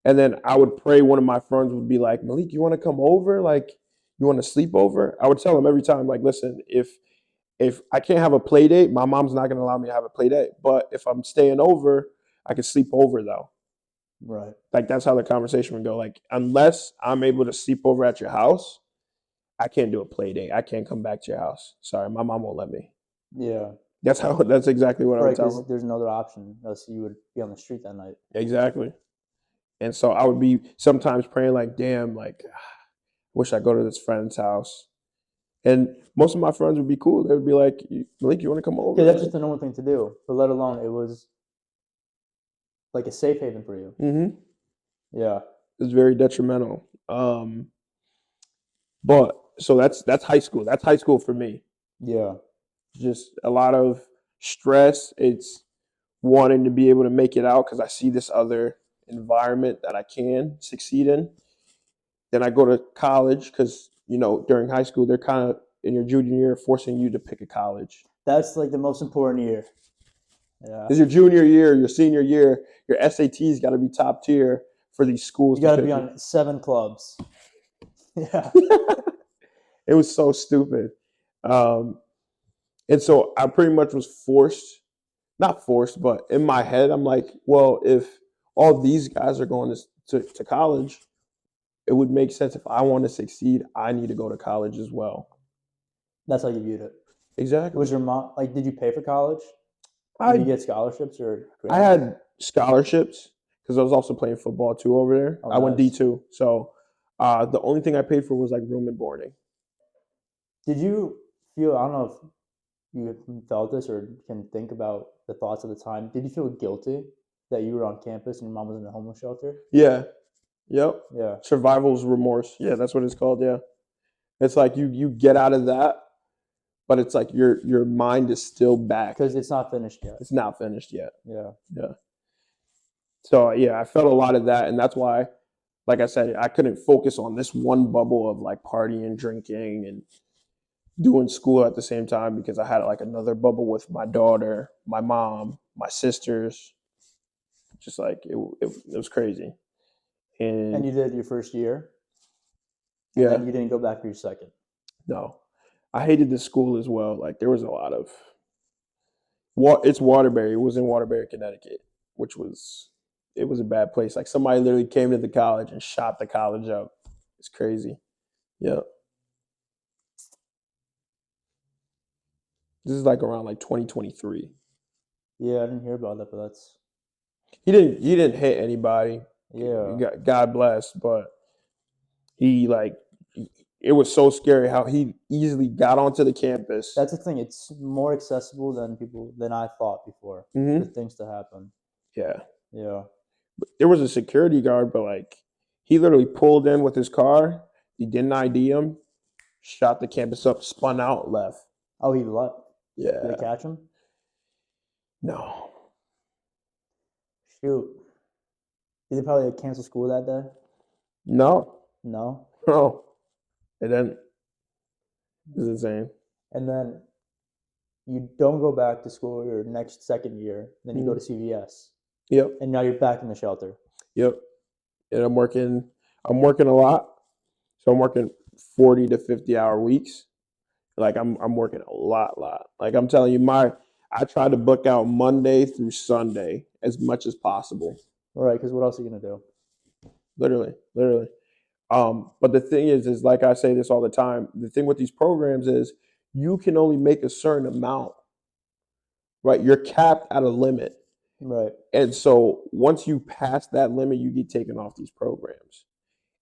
And then I would pray. One of my friends would be like, Malik, you want to come over? Like, you want to sleep over? I would tell him every time, like, listen, if I can't have a play date, my mom's not going to allow me to have a play date. But if I'm staying over, I can sleep over though. Right. Like that's how the conversation would go. Like, unless I'm able to sleep over at your house, I can't do a play date. I can't come back to your house. Sorry, my mom won't let me. Yeah. That's exactly what I would Right, tell because them. there's no other option, else you would be on the street that night. Exactly. And so I would be sometimes praying like, damn, like wish I go to this friend's house. And most of my friends would be cool. They would be like, Malik, you want to come Yeah, over? that's Like, just a normal thing to do. But let alone it was like a safe haven for you. mm-hmm. Yeah. It's very detrimental. But so that's high school. That's high school for me. Yeah. Just a lot of stress. It's wanting to be able to make it out because I see this other environment that I can succeed in. Then I go to college because during high school they're kind of in your junior year forcing you to pick a college. That's like the most important year. Yeah. Because your junior year, your senior year, your SATs got to be top tier for these schools You to got to pick be you. on 7 clubs. Yeah. It was so stupid. Um, and so I pretty much was forced, not forced, but in my head, I'm like, well, if all these guys are going to college, it would make sense if I want to succeed, I need to go to college as well. That's how you viewed it. Exactly. Was your mom like? Did you pay for college? Did you I get scholarships or I grants? had scholarships because I was also playing football too over there. Oh, I went nice. D2, so the only thing I paid for was like room and boarding. Did you feel? I don't know if you felt this or can think about the thoughts of the time. Did you feel guilty that you were on campus and your mom was in a homeless shelter? Yeah. Yep. Yeah, Survival's remorse. Yeah, that's what it's called. Yeah. It's like you get out of that, but it's like your mind is still back. because it's not finished yet. It's not finished yet. Yeah, Yeah. So yeah, I felt a lot of that, and that's why, like I said, I couldn't focus on this one bubble of like partying, drinking, and doing school at the same time because I had like another bubble with my daughter, my mom, my sisters. Just like it was crazy. and And you did your first year, and yeah, then you didn't go back for your second. no, I hated the school as well. Like there was a lot of it's Waterbury. It was in Waterbury, Connecticut, which was it was a bad place. Like somebody literally came to the college and shot the college up. It's crazy. Yeah, this is like around like 2023. Yeah, I didn't hear about that, but that's He didn't hit anybody. yeah. God bless, but he like it was so scary how he easily got onto the campus. That's the thing. It's more accessible than I thought before for Hmm. things to happen. Yeah, Yeah. there was a security guard, but like he literally pulled in with his car, He didn't ID him. Shot the campus up, spun out, left. Oh, he left. Did they Yeah. catch him? No. Shoot. Did they probably cancel school that day? No. No. No. It didn't. It's insane. And then you don't go back to school your next second year. Then you go to Mhm. CVS, Yep. and now you're back in the shelter. Yep. And I'm working a lot. So I'm working 40 to 50-hour weeks. Like I'm working a lot. Like I'm telling you, I try to book out Monday through Sunday as much as possible. All right, because what else are you gonna do? Literally. But the thing is like I say this all the time. The thing with these programs is you can only make a certain amount, right? You're capped at a limit. Right. And so once you pass that limit, you get taken off these programs.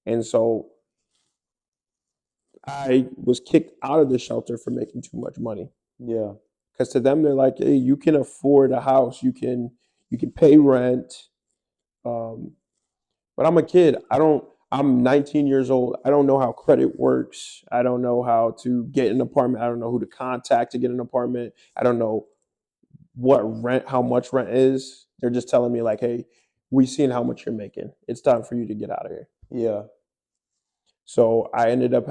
And so I was kicked out of the shelter for making too much money. Yeah. Because to them, they're like, hey, you can afford a house, you can pay rent. Um, but I'm a kid. I'm 19 years old. I don't know how credit works. I don't know how to get an apartment. I don't know who to contact to get an apartment. I don't know how much rent is. They're just telling me like, hey, we seen how much you're making. It's time for you to get out of here. Yeah. So I ended up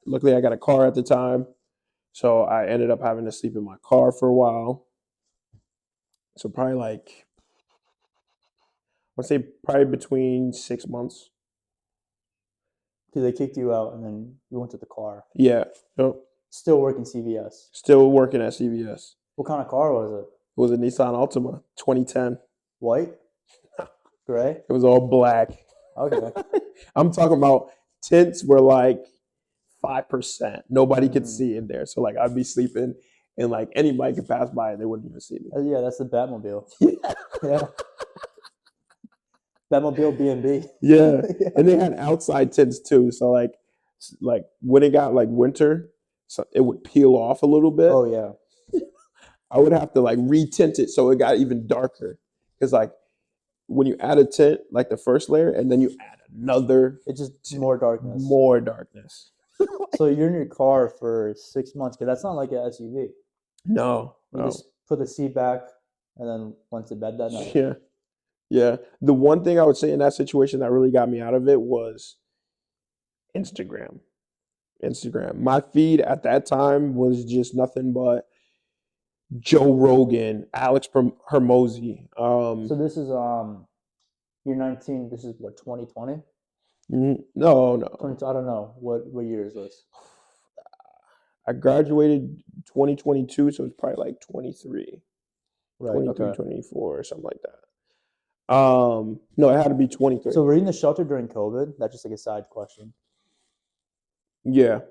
luckily I got a car at the time. So I ended up having to sleep in my car for a while. So probably like, I'd say probably between 6 months. Because they kicked you out, and then you went to the car. Yeah. Yep. Still working CVS. Still working at CVS. What kind of car was it? It was a Nissan Altima, 2010. White? Gray? It was all black. Okay. I'm talking about tints were like 5%. Nobody could Mm. see in there. So like I'd be sleeping and like anybody could pass by and they wouldn't even see me. Yeah, that's the Batmobile. Yeah. Yeah. Batmobile B&B. Yeah. Yeah. And they had outside tints too. So like when it got like winter, so it would peel off a little bit. Oh yeah. I would have to like retint it so it got even darker. Because like when you add a tint, like the first layer, and then you add another, It's just more darkness. more darkness. So you're in your car for 6 months, because that's not like an SUV. No, You no. just put the seat back and then went to bed that night. Yeah, yeah. The one thing I would say in that situation that really got me out of it was Instagram. Instagram. My feed at that time was just nothing but Joe Rogan, Alex Hermosi. So this is you're 19. This is what, 2020? No, no. 20, I don't know what year is this. I graduated 2022, so it's probably like 23, Right. 23, Okay. 24, or something like that. No, it had to be 23. So were you in the shelter during COVID? That's just like a side question. Yeah,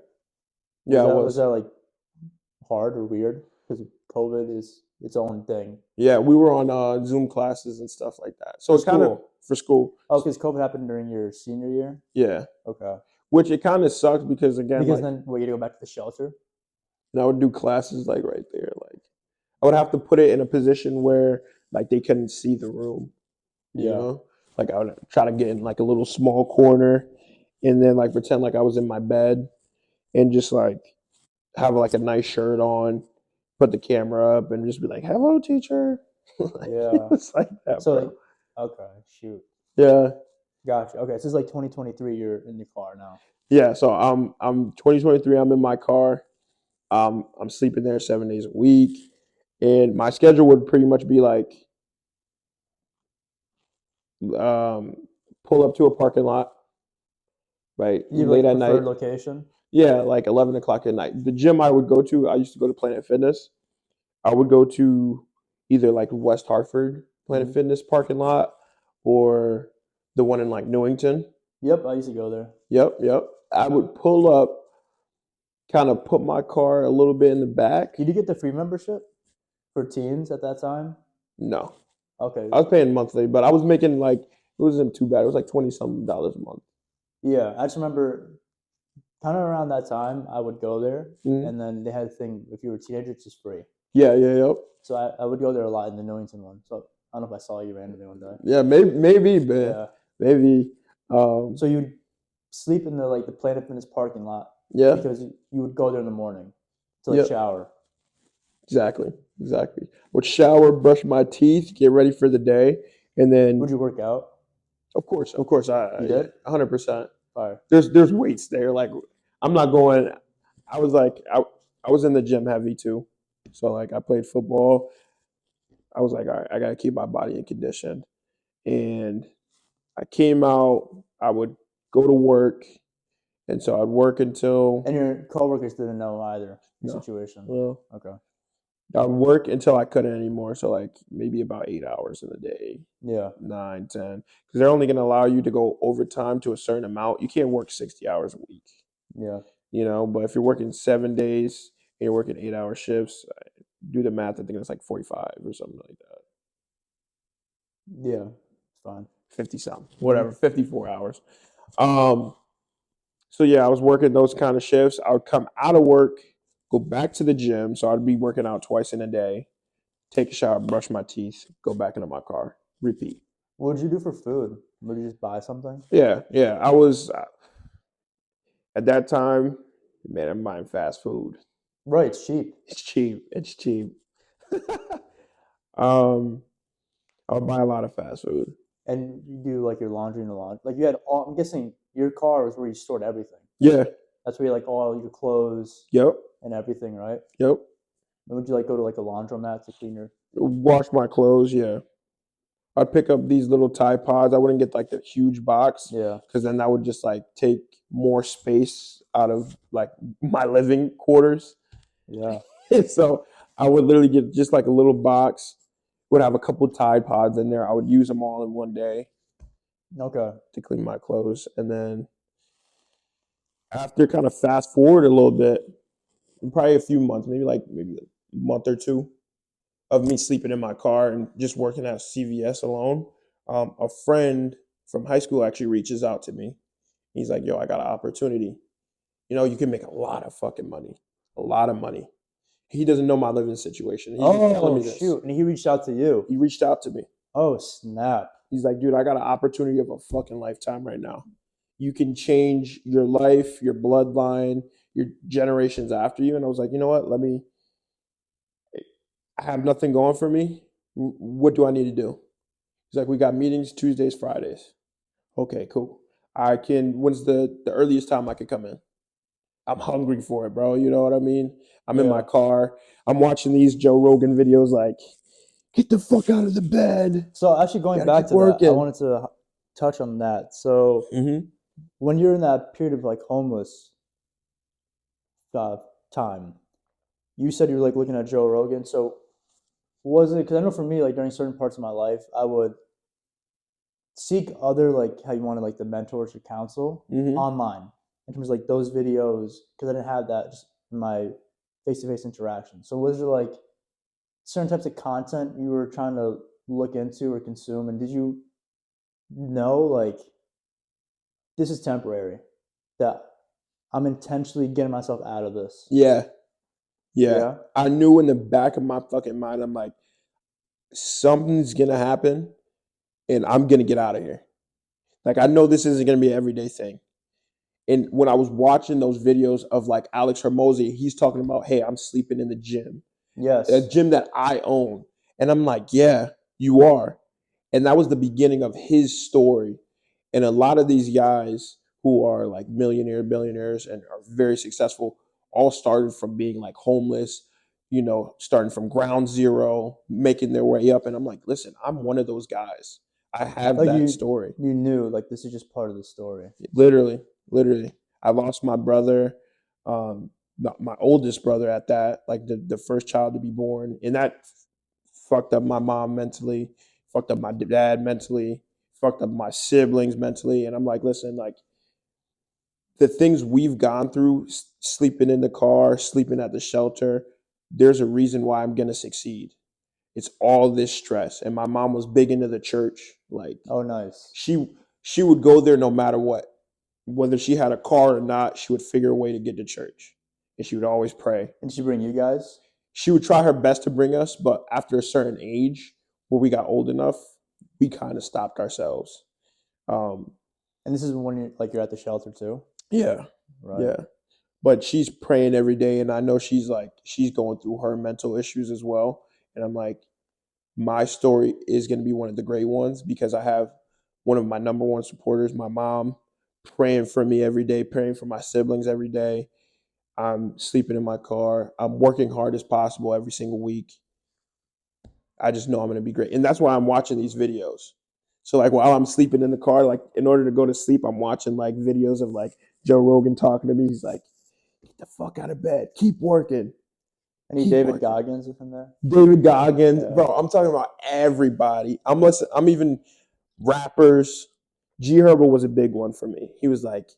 yeah, it Was was. that like hard or weird? Because COVID is its own thing. Yeah, we were on Zoom classes and stuff like that. So For it's kind of school? for school. Oh, because COVID happened during your senior year? Yeah, Okay. which it kind of sucks because again, Because like, then, what, you had to go back to the shelter? and I would do classes like right there. Like I would have to put it in a position where like they couldn't see the room. You Yeah. know, like I would try to get in like a little small corner, and then like pretend like I was in my bed, and just like have like a nice shirt on, put the camera up, and just be like, "Hello, teacher." Like, Yeah. it's like that, So, bro. like, okay, shoot. Yeah, Gotcha. Okay, so this is like 2023. You're in the car now. yeah. So I'm 2023. I'm in my car. I'm sleeping there 7 days a week, and my schedule would pretty much be like um, pull up to a parking lot, right, You have like late a at night. preferred location? Yeah, like 11 o'clock at night. The gym I would go to, I used to go to Planet Fitness. I would go to either like West Hartford Planet Mhm. Fitness parking lot or the one in like Newington. Yep, I used to go there. Yep. I would pull up, kind of put my car a little bit in the back. Did you get the free membership for teens at that time? No, Okay. I was paying monthly, but I was making like it wasn't too bad. It was like $20 something a month. Yeah, I just remember kind of around that time I would go there, Mhm. and then they had a thing, if you were a teenager, it's just free. Yep. So I would go there a lot in the Newington one. So I don't know if I saw you randomly one day. Yeah, maybe, man. Yeah. Maybe. So you'd sleep in the like the Planet Fitness parking lot Yeah. because you would go there in the morning to like Yep. shower. Exactly. Exactly. Would shower, brush my teeth, get ready for the day, and then Would you work out? of course, You yeah, did? 100%. Fire. There's weights there. Like I'm not going. I was like I was in the gym heavy too, so like I played football. I was like, all right, I gotta keep my body in condition, and I came out. I would go to work, and so I'd work until And your coworkers didn't know either your no, situation. well, Okay. I'd work until I couldn't anymore. So like maybe about 8 hours in a day, Yeah. 9, 10, because they're only gonna allow you to go overtime to a certain amount. You can't work 60 hours a week, Yeah. But if you're working 7 days and you're working 8 hour shifts, do the math. I think it's like 45 or something like that. Yeah. It's fine. 50 something, Mhm. whatever, 54 hours. Um, so yeah, I was working those kind of shifts. I would come out of work, go back to the gym. So I'd be working out twice in a day, take a shower, brush my teeth, go back into my car, repeat. What did you do for food? Would you just buy something? Yeah, yeah. I was at that time, man, I'm buying fast food. Right. It's cheap. It's cheap. It's cheap. um, I would buy a lot of fast food. And you do like your laundry in the laundry. Like you had all. I'm guessing your car was where you stored everything. Yeah. That's where you like all your clothes Yep. and everything, right? Yep. And would you like go to like a laundromat to clean your? Wash my clothes. Yeah. I'd pick up these little Tide Pods. I wouldn't get like the huge box Yeah. because then that would just like take more space out of like my living quarters. Yeah. And so I would literally get just like a little box, would have a couple Tide Pods in there. I would use them all in one day Okay. to clean my clothes. And then after kind of fast forward a little bit, probably a few months, maybe a month or two of me sleeping in my car and just working at CVS alone, a friend from high school actually reaches out to me. He's like, "Yo, I got an opportunity. You can make a lot of fucking money, a lot of money." He doesn't know my living situation. He's just telling Oh me this. shoot! And he reached out to you. He reached out to me. Oh snap! He's like, "Dude, I got an opportunity of a fucking lifetime right now. You can change your life, your bloodline, your generations after you." And I was like, "You know what? I have nothing going for me. What do I need to do?" He's like, "We got meetings Tuesdays, Fridays." Okay, cool. When's the earliest time I could come in? I'm hungry for it, bro. You know what I mean? I'm in my Yeah. car. I'm watching these Joe Rogan videos like, get the fuck out of the bed. So actually, going Gotta back keep to that, I working. wanted to touch on that. So Mm-hmm. when you're in that period of like homeless uh, time, you said you were like looking at Joe Rogan. So was it? Because I know for me, like during certain parts of my life, I would seek other like how you wanted like the mentors or counsel Mm-hmm. online in terms of like those videos because I didn't have that just in my face to face interaction. So was there like certain types of content you were trying to look into or consume, and did you know like this is temporary, that I'm intentionally getting myself out of this? Yeah. Yeah. Yeah. I knew in the back of my fucking mind, I'm like, something's gonna happen and I'm gonna get out of here. Like I know this isn't gonna be an everyday thing. And when I was watching those videos of like Alex Hermosi, he's talking about, hey, I'm sleeping in the gym, a Yes. gym that I own. And I'm like, yeah, you are. And that was the beginning of his story. And a lot of these guys who are like billionaires, and are very successful all started from being like homeless, starting from ground zero, making their way up. And I'm like, listen, I'm one of those guys. I have Like that you story. you knew like this is just part of the story. Literally, literally. I lost my brother, my oldest brother at that, like the first child to be born. And that fucked up my mom mentally, fucked up my dad mentally, fucked up my siblings mentally. And I'm like, listen, like the things we've gone through, sleeping in the car, sleeping at the shelter, there's a reason why I'm going to succeed. It's all this stress. And my mom was big into the church. Like Oh nice. she would go there no matter what. Whether she had a car or not, she would figure a way to get to church. And she would always pray. And did she bring you guys? She would try her best to bring us, but after a certain age where we got old enough, we kind of stopped ourselves. Um, And this is when you're at the shelter too, Yeah, right? yeah. But she's praying every day, and I know she's going through her mental issues as well. And I'm like, my story is going to be one of the great ones because I have one of my number one supporters, my mom, praying for me every day, praying for my siblings every day. I'm sleeping in my car. I'm working hard as possible every single week. I just know I'm going to be great. And that's why I'm watching these videos. So like while I'm sleeping in the car, like in order to go to sleep, I'm watching like videos of like Joe Rogan talking to me. He's like, get the fuck out of bed. Keep working. Any Keep David working. Goggins from there? David Goggins, Yeah, bro. I'm talking about everybody. I'm even rappers. G Herbo was a big one for me. He was like,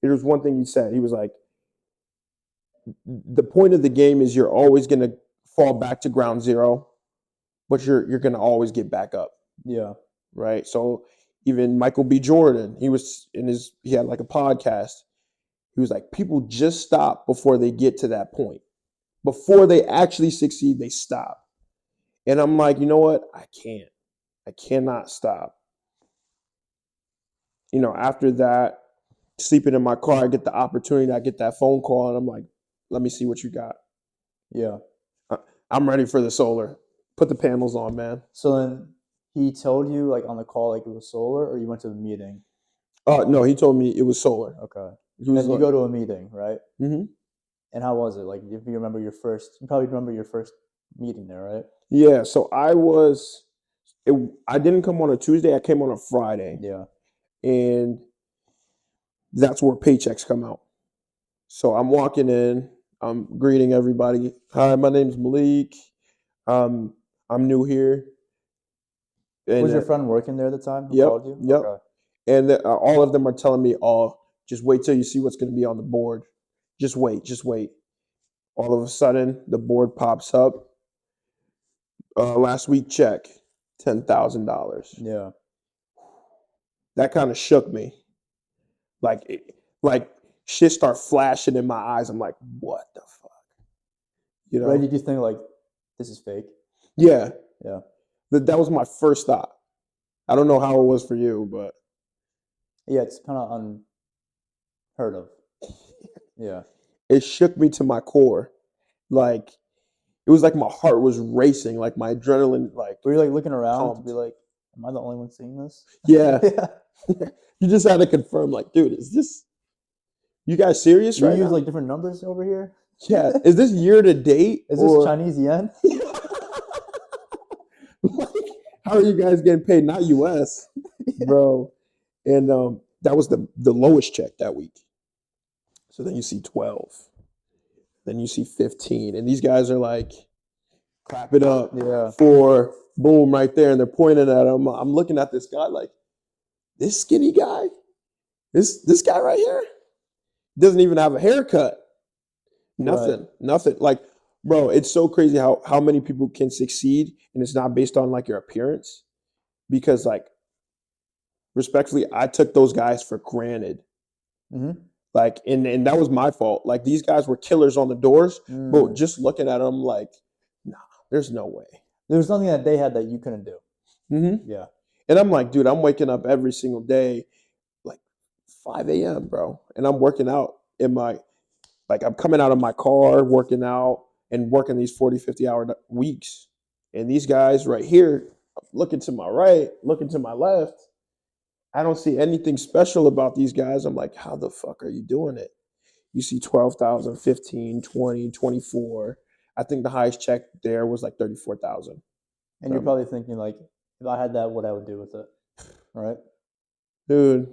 there was one thing he said. He was like, the point of the game is you're always gonna fall back to ground zero, but you're gonna always get back up, yeah, right? So even Michael B. Jordan, he had like a podcast. He was like, people just stop before they get to that point. Before they actually succeed, they stop. And I'm like, you know what? I can't. I cannot stop. After that, sleeping in my car, I get the opportunity, I get that phone call, and I'm like, let me see what you got. yeah. I- I'm ready for the solar. Put the panels on, man. So then he told you like on the call like it was solar, or you went to the meeting? No, he told me it was solar. Okay. He And was then you like, go to a meeting, right? mm-hmm. And how was it? Like, if you remember you probably remember your first meeting there, right? Yeah. So I didn't come on a Tuesday. I came on a Friday, Yeah. and that's where paychecks come out. So I'm walking in, I'm greeting everybody. Hi, my name's Malik. Um, I'm new here, and Was your friend working there at the time who yep, called you? yep. Okay. And all of them are telling me, "Oh, just wait till you see what's going to be on the board. Just wait, just wait." All of a sudden, the board pops up. Last week check, $10,000. Yeah. That kind of shook me. Like shit start flashing in my eyes. I'm like, what the fuck? You Right? know? Did you think like this is fake? Yeah. Yeah. That was my first thought. I don't know how it was for you, but Yeah, it's kind of unheard of. Yeah. it shook me to my core. Like it was like my heart was racing, like my adrenaline like Were you like looking around to be pumped. like, am I the only one seeing this? Yeah. Yeah. You just had to confirm, like, dude, is this you guys serious You right use now? like different numbers over here? Yeah. Is this year to date Is this or Chinese yen? like, how are you guys getting paid? Not US, Yeah. bro. And that was the lowest check that week. So then you see 12, then you see 15, and these guys are like, clap it up Yeah. for boom right there, and they're pointing at him. I'm looking at this guy like, this skinny guy, this guy right here doesn't even have a haircut. Right. Nothing. Like, bro, it's so crazy how many people can succeed, and it's not based on like your appearance. Because like respectfully, I took those guys for granted. Mm-hmm. Like, and that was my fault. Like these guys were killers on the doors, but Mm. just looking at them, like, nah, there's no way. There was something that they had that you couldn't do. Mm-hmm. Yeah. And I'm like, dude, I'm waking up every single day, like 5 a.m., bro, and I'm working out in my like I'm coming out of my car, working out and working these 40, 50-hour weeks. And these guys right here, looking to my right, looking to my left, I don't see anything special about these guys. I'm like, how the fuck are you doing it? You see 12,000, 15, 20, 24. I think the highest check there was like 34,000. And And you're I'm like, probably thinking like, if I had that, what I would do with it, right? dude,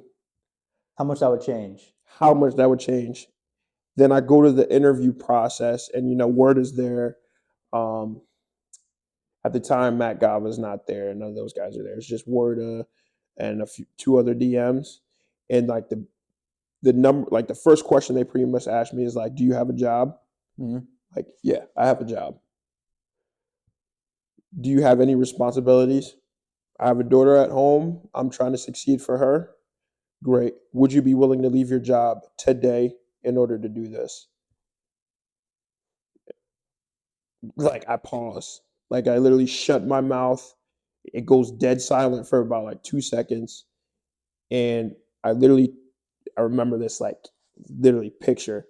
How much that would change. how much that would change. Then I go to the interview process, and word is there. Um, at the time, Matt Gava's not there. None of those guys are there. It's just Word and two other DMs. And like the number, like the first question they pretty much asked me is like, "Do you have a job?" Mm-hmm. Like, yeah, I have a job. Do you have any responsibilities? I have a daughter at home. I'm trying to succeed for her. Great. Would you be willing to leave your job today in order to do this? Like, I pause. Like, I literally shut my mouth. It goes dead silent for about like 2 seconds. And I remember this like literally picture,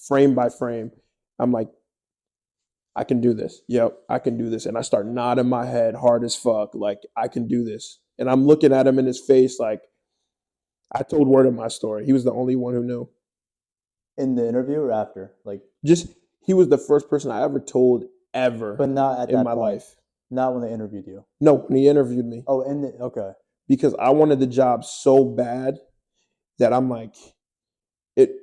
frame by frame. I'm like, I can do this. Yep, I can do this. And I start nodding my head hard as fuck, like I can do this. And I'm looking at him in his face, like I told word of my story. He was the only one who knew. In the interview or after? Like, Just he was the first person I ever told ever but not at in that my point. life. Not when they interviewed you. No, when he interviewed me, Oh, in the okay. because I wanted the job so bad that I'm like,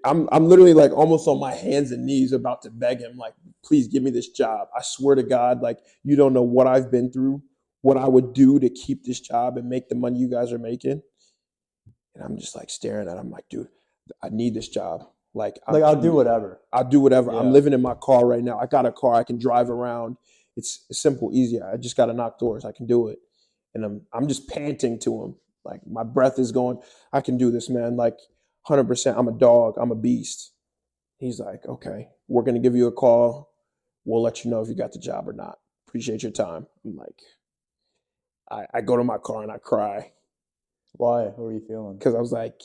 I'm literally like almost on my hands and knees about to beg him, like, please give me this job. I swear to God, like, you don't know what I've been through, what I would do to keep this job and make the money you guys are making. And I'm just like staring at him, like, dude, I need this job. Like, Like, I'll do whatever. I'll do whatever. I'm Yeah. living in my car right now. I got a car. I can drive around. It's simple, easy. I just got to knock doors. I can do it. And I'm just panting to him. Like my breath is going, I can do this, man. Like 100%. I'm a dog. I'm a beast. He's like, okay, we're going to give you a call. We'll let you know if you got the job or not. Appreciate your time. I'm like, I go to my car and I cry Why? What were you feeling? because I was like,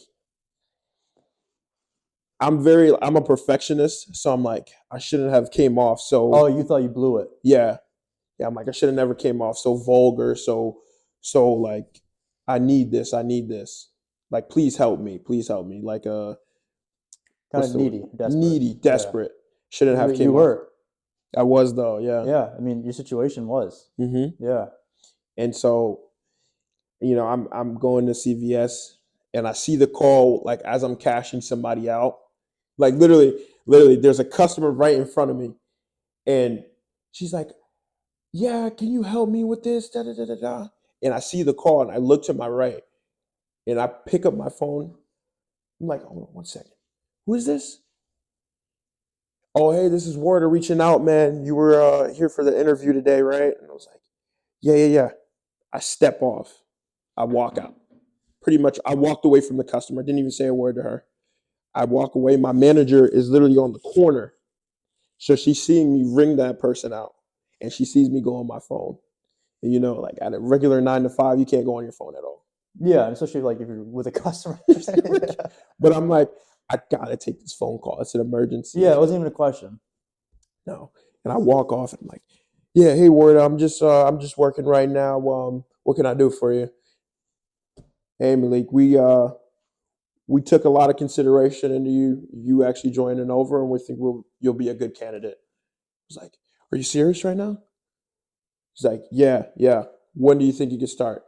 I'm a perfectionist. So I'm like, I shouldn't have came off. So, Oh, you thought you blew it. yeah. Yeah, I'm like, I should have never came off so vulgar, so like, I need this, I need this. Like, please help me, please help me. Like, Kind what's of the word? needy, desperate. Needy, Yeah. desperate. Shouldn't have You came off. were. I was though, yeah. Yeah. I mean, your situation was. Yeah. And so, I'm going to CVS, and I see the call like as I'm cashing somebody out, like literally, there's a customer right in front of me, and she's like, yeah, can you help me with this? Da, da, da, da, da. And I see the call and I look to my right and I pick up my phone. I'm like, hold on 1 second. Who is this? Oh, hey, this is Warder reaching out, man. You were here for the interview today, right? And I was like, yeah, yeah, yeah. I step off. I walk out. Pretty much, I walked away from the customer. Didn't even say a word to her. I walk away. My manager is literally on the corner. So she's seeing me ring that person out and she sees me go on my phone. And like at a regular 9 to 5, you can't go on your phone at all. Yeah, especially like if you're with a customer. But I'm like, I gotta take this phone call. It's an emergency. Yeah, it wasn't even a question. No. And I walk off and I'm like, yeah, hey Ward, I'm just working right now. What can I do for you? Hey Malik, we took a lot of consideration into you actually joining over, and we think you'll be a good candidate. I was like, are you serious right now? He's like, yeah, yeah. When do you think you could start?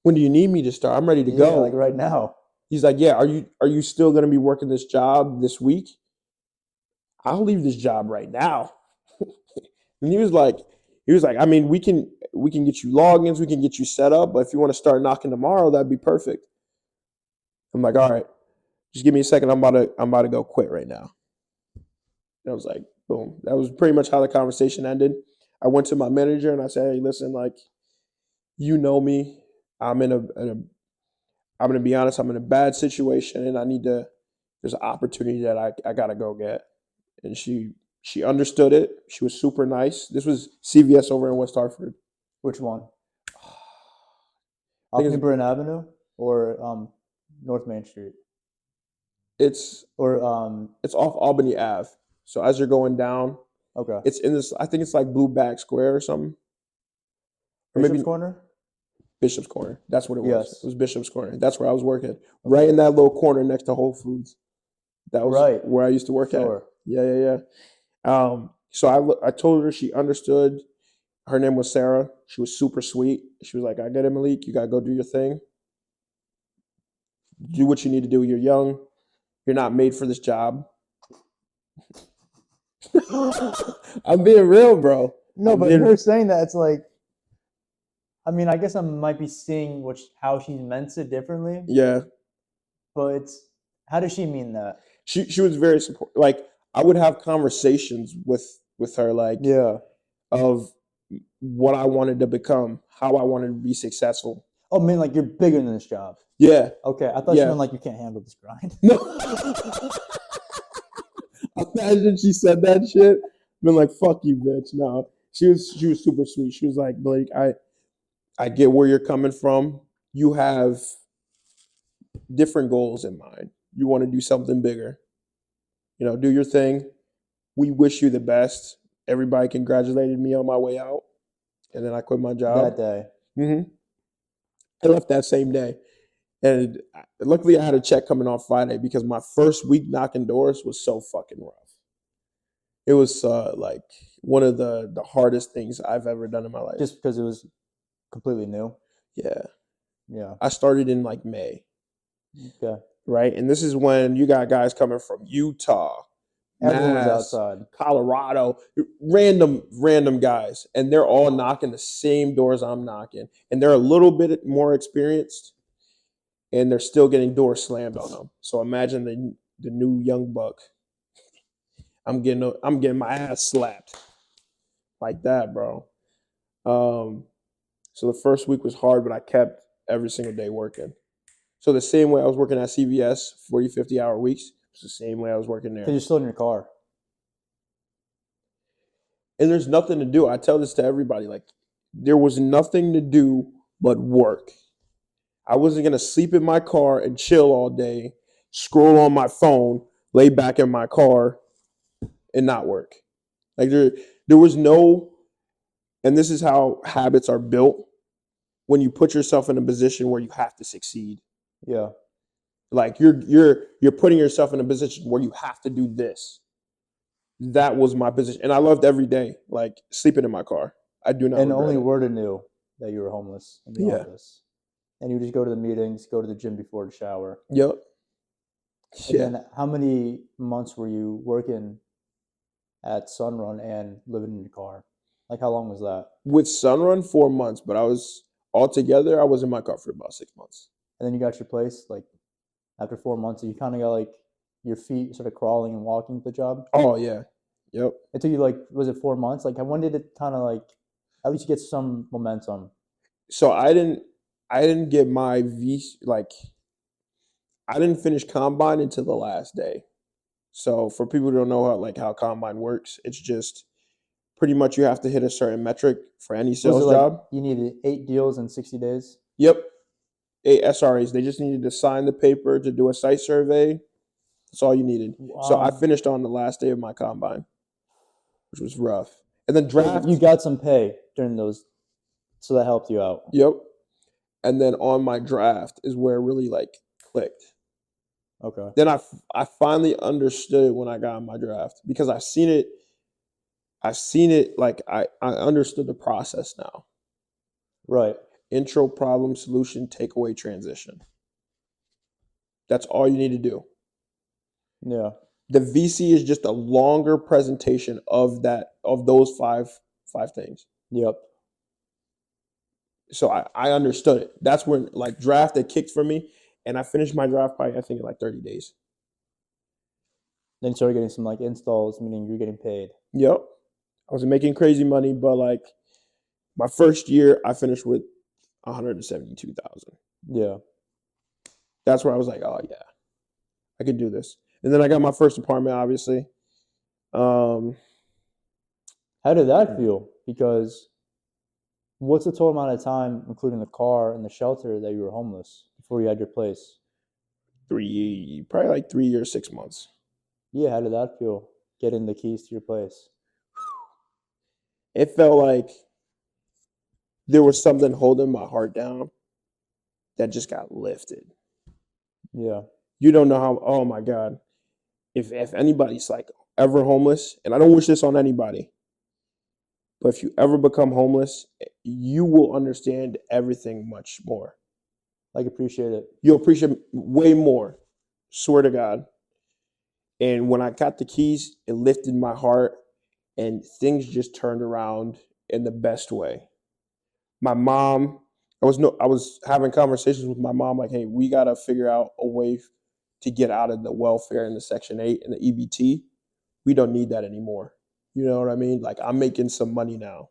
When do you need me to start? I'm ready to Yeah, go. like right now. He's like, yeah, are you still going to be working this job this week? I'll leave this job right now. And he was like, I mean, we can get you logins, we can get you set up, but if you want to start knocking tomorrow, that'd be perfect. I'm like, all right, just give me a second. I'm about to go quit right now. And I was like, boom. That was pretty much how the conversation ended. I went to my manager and I said, hey, listen, like, you know me. I'm gonna be honest, I'm in a bad situation and there's an opportunity that I gotta go get. And she understood it. She was super nice. This was CVS over in West Hartford. Which one? I Off think New Bern Avenue or North Main Street it's or it's off Albany Ave. So as you're going down, okay, it's in this. I think it's like Blue Bag Square or something, or Bishop's maybe Corner. Bishop's Corner. That's what it was. It Yes. was Bishop's Corner. That's where I was working, right in that little corner next to Whole Foods. That was Right. where I used to work at. Sure. Yeah, yeah, yeah. So I told her, she understood. Her name was Sarah. She was super sweet. She was like, I get it, Malik. You gotta go do your thing. Do what you need to do. You're young. You're not made for this job. I'm being real, bro. No, I'm but being, her saying that, it's like, I mean, I guess I might be seeing how she meant it differently, yeah. but how does she mean that? She was very supportive. Like I would have conversations with her, like Yeah. of what I wanted to become, how I wanted to be successful. Oh, I mean, like you're bigger than this job. Yeah. Okay, I thought she Yeah. meant like you can't handle this grind. No. Imagine she said that shit. Been like, fuck you, bitch. No. She was super sweet. She was like, Blake, I get where you're coming from. You have different goals in mind. You want to do something bigger. Do your thing. We wish you the best. Everybody congratulated me on my way out, and then I quit my job. That day. hmm I left that same day, and luckily I had a check coming on Friday because my first week knocking doors was so fucking rough. It was like one of the hardest things I've ever done in my life. Just because it was completely new. Yeah, Yeah. I started in like May, Okay. right? And this is when you got guys coming from Utah, Everyone's Mass, outside. Colorado, random guys, and they're all knocking the same doors I'm knocking, and they're a little bit more experienced, and they're still getting doors slammed on them. So imagine the new young buck. I'm getting my ass slapped like that, bro. Um, so the first week was hard, but I kept every single day working. So the same way I was working at CVS, 40, 50-hour weeks, it's the same way I was working Because there. you're still in your car. And there's nothing to do. I tell this to everybody. Like, there was nothing to do but work. I wasn't gonna sleep in my car and chill all day, scroll on my phone, lay back in my car, and not work. Like there was no, and this is how habits are built when you put yourself in a position where you have to succeed. Yeah. Like you're putting yourself in a position where you have to do this. That was my position, and I loved every day, like sleeping in my car. I do not And regret only it. Werder knew that you were homeless in the Yeah. office. And you just go to the meetings, go to the gym before the shower. Yep. And Yeah. then how many months were you working at Sunrun and living in your car? Like how long was that? With Sunrun, 4 months, but I was in my car for about 6 months. And then you got your place like after 4 months, you kind of got like your feet started crawling and walking to the job. Oh yeah. Yep. It took you like was it 4 months? Like when did it kind of like at least get some momentum? So I didn't get my like I didn't finish combine until the last day. So for people who don't know how combine works, it's just pretty much you have to hit a certain metric for any Was it sales like job. you needed 8 deals in 60 days? Yep. 8 SRAs. They just needed to sign the paper to do a site survey. That's all you needed. So I Um, finished on the last day of my combine, which was rough. And then but you draft. got some pay during those, so that helped you out. Yep. And then on my draft is where it really like clicked. Okay. Then I finally understood it when I got on my draft because I've seen it like I understood the process now. Right. Intro, problem, solution, takeaway, transition. That's all you need to do. Yeah. The VC is just a longer presentation of those five things. Yep. So I understood it. That's when like draft it kicked for me, and I finished my draft by I think in like 30 days. Then you started getting some like installs, meaning you're getting paid. Yep. I was making crazy money, but like my first year I finished with 172,000. Yeah. That's where I was like, oh yeah, I could do this. And then I got my first apartment, obviously. Um, How did that feel? Because what's the total amount of time, including the car and the shelter, that you were homeless before you had your place? probably like 3 years, 6 months. Yeah. How did that feel? Getting the keys to your place. It felt like there was something holding my heart down that just got lifted. Yeah. You don't know how. Oh my god, if anybody's like ever homeless, and I don't wish this on anybody, but if you ever become homeless, you will understand everything much more. Like appreciate it. You'll appreciate way more. Swear to God. And when I got the keys, it lifted my heart, and things just turned around in the best way. My mom, I was having conversations with my mom like, hey, we gotta figure out a way to get out of the welfare and the Section 8 and the EBT. We don't need that anymore. You know what I mean? Like I'm making some money now.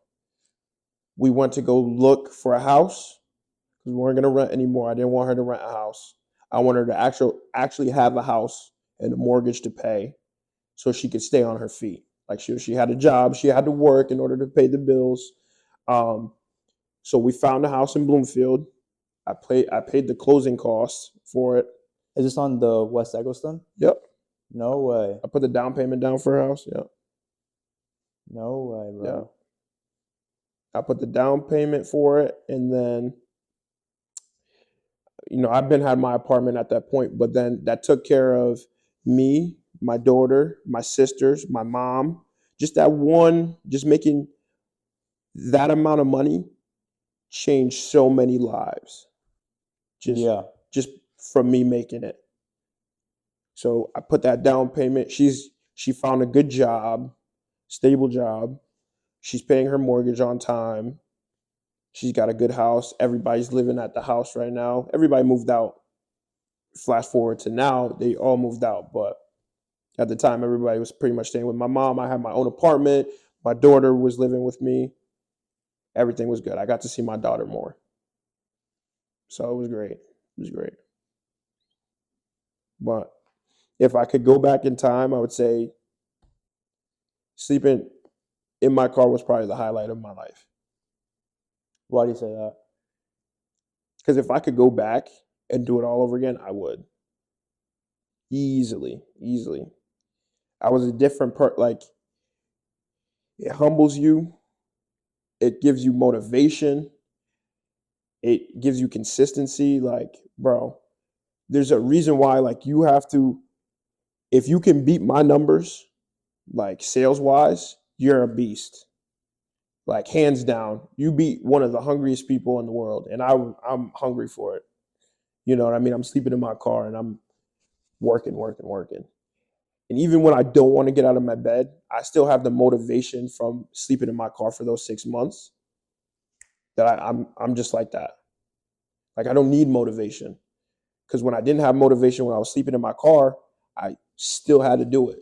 We went to go look for a house because we weren't gonna rent anymore. I didn't want her to rent a house. I wanted her to actually have a house and a mortgage to pay so she could stay on her feet. Like she had a job, she had to work in order to pay the bills. Um, so we found a house in Bloomfield. I paid the closing costs for it. Is this on the West Eggleston? Yep. No way. I put the down payment down for her house. Yep. No way, Yeah. bro. I put the down payment for it, and then I've been had my apartment at that point, but then that took care of me, my daughter, my sisters, my mom. Just that one, just making that amount of money changed so many lives. Just Yeah. just from me making it. So I put that down payment. She found a good job, stable job. She's paying her mortgage on time. She's got a good house. Everybody's living at the house right now. Everybody moved out. Flash forward to now, they all moved out. But at the time, everybody was pretty much staying with my mom. I had my own apartment. My daughter was living with me. Everything was good. I got to see my daughter more. So it was great. It was great. But if I could go back in time, I would say sleeping in my car was probably the highlight of my life. Why do you say that? Because if I could go back and do it all over again, I would. Easily, easily. I was a different like it humbles you, it gives you motivation, it gives you consistency. Like, bro, there's a reason why, like, you have to, if you can beat my numbers, like sales wise, you're a beast. Like, hands down, you beat one of the hungriest people in the world, and I'm hungry for it. You know what I mean? I'm sleeping in my car and I'm working, working, working. And even when I don't want to get out of my bed, I still have the motivation from sleeping in my car for those 6 months that I'm just like that. Like, I don't need motivation, because when I didn't have motivation when I was sleeping in my car, I still had to do it.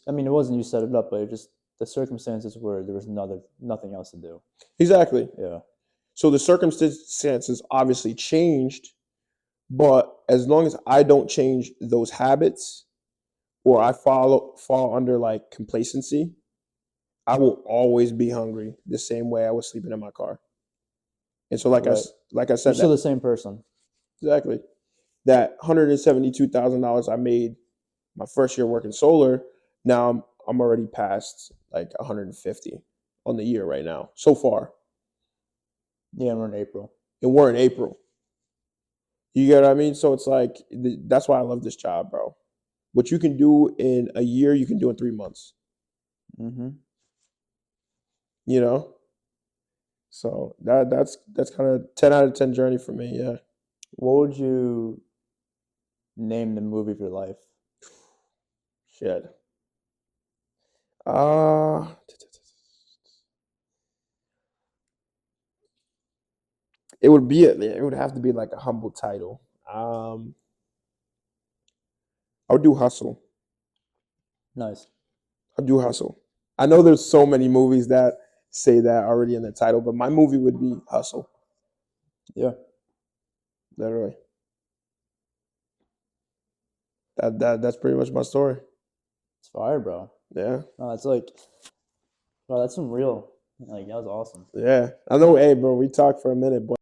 I mean, it wasn't you set it up, but it just the circumstances where there was nothing else to do. Exactly. Yeah. So the circumstances obviously changed, but as long as I don't change those habits, or I fall under like complacency, I will always be hungry the same way I was sleeping in my car. And so, Right. like I You're said, still that the same person. exactly that $172,000 I made my first year working solar. Now I'm already past like 150 on the year right now so far, Yeah, we're in April. and we're in April. You get what I mean? So it's like that's why I love this job, bro. What you can do in a year, you can do in 3 months. Mm-hmm. You know, so that's kind of 10 out of 10 journey for me. Yeah. What would you name the movie of your life? Shit. Uh it would have to be like a humble title. I would do Hustle. Nice. I'd do Hustle. I know there's so many movies that say that already in the title, but my movie would be Hustle. Yeah. Literally. That's pretty much my story. It's fire, bro. Yeah. No, it's like, bro, that's some real. Like, that was awesome. Yeah. I know, hey bro, we talked for a minute, but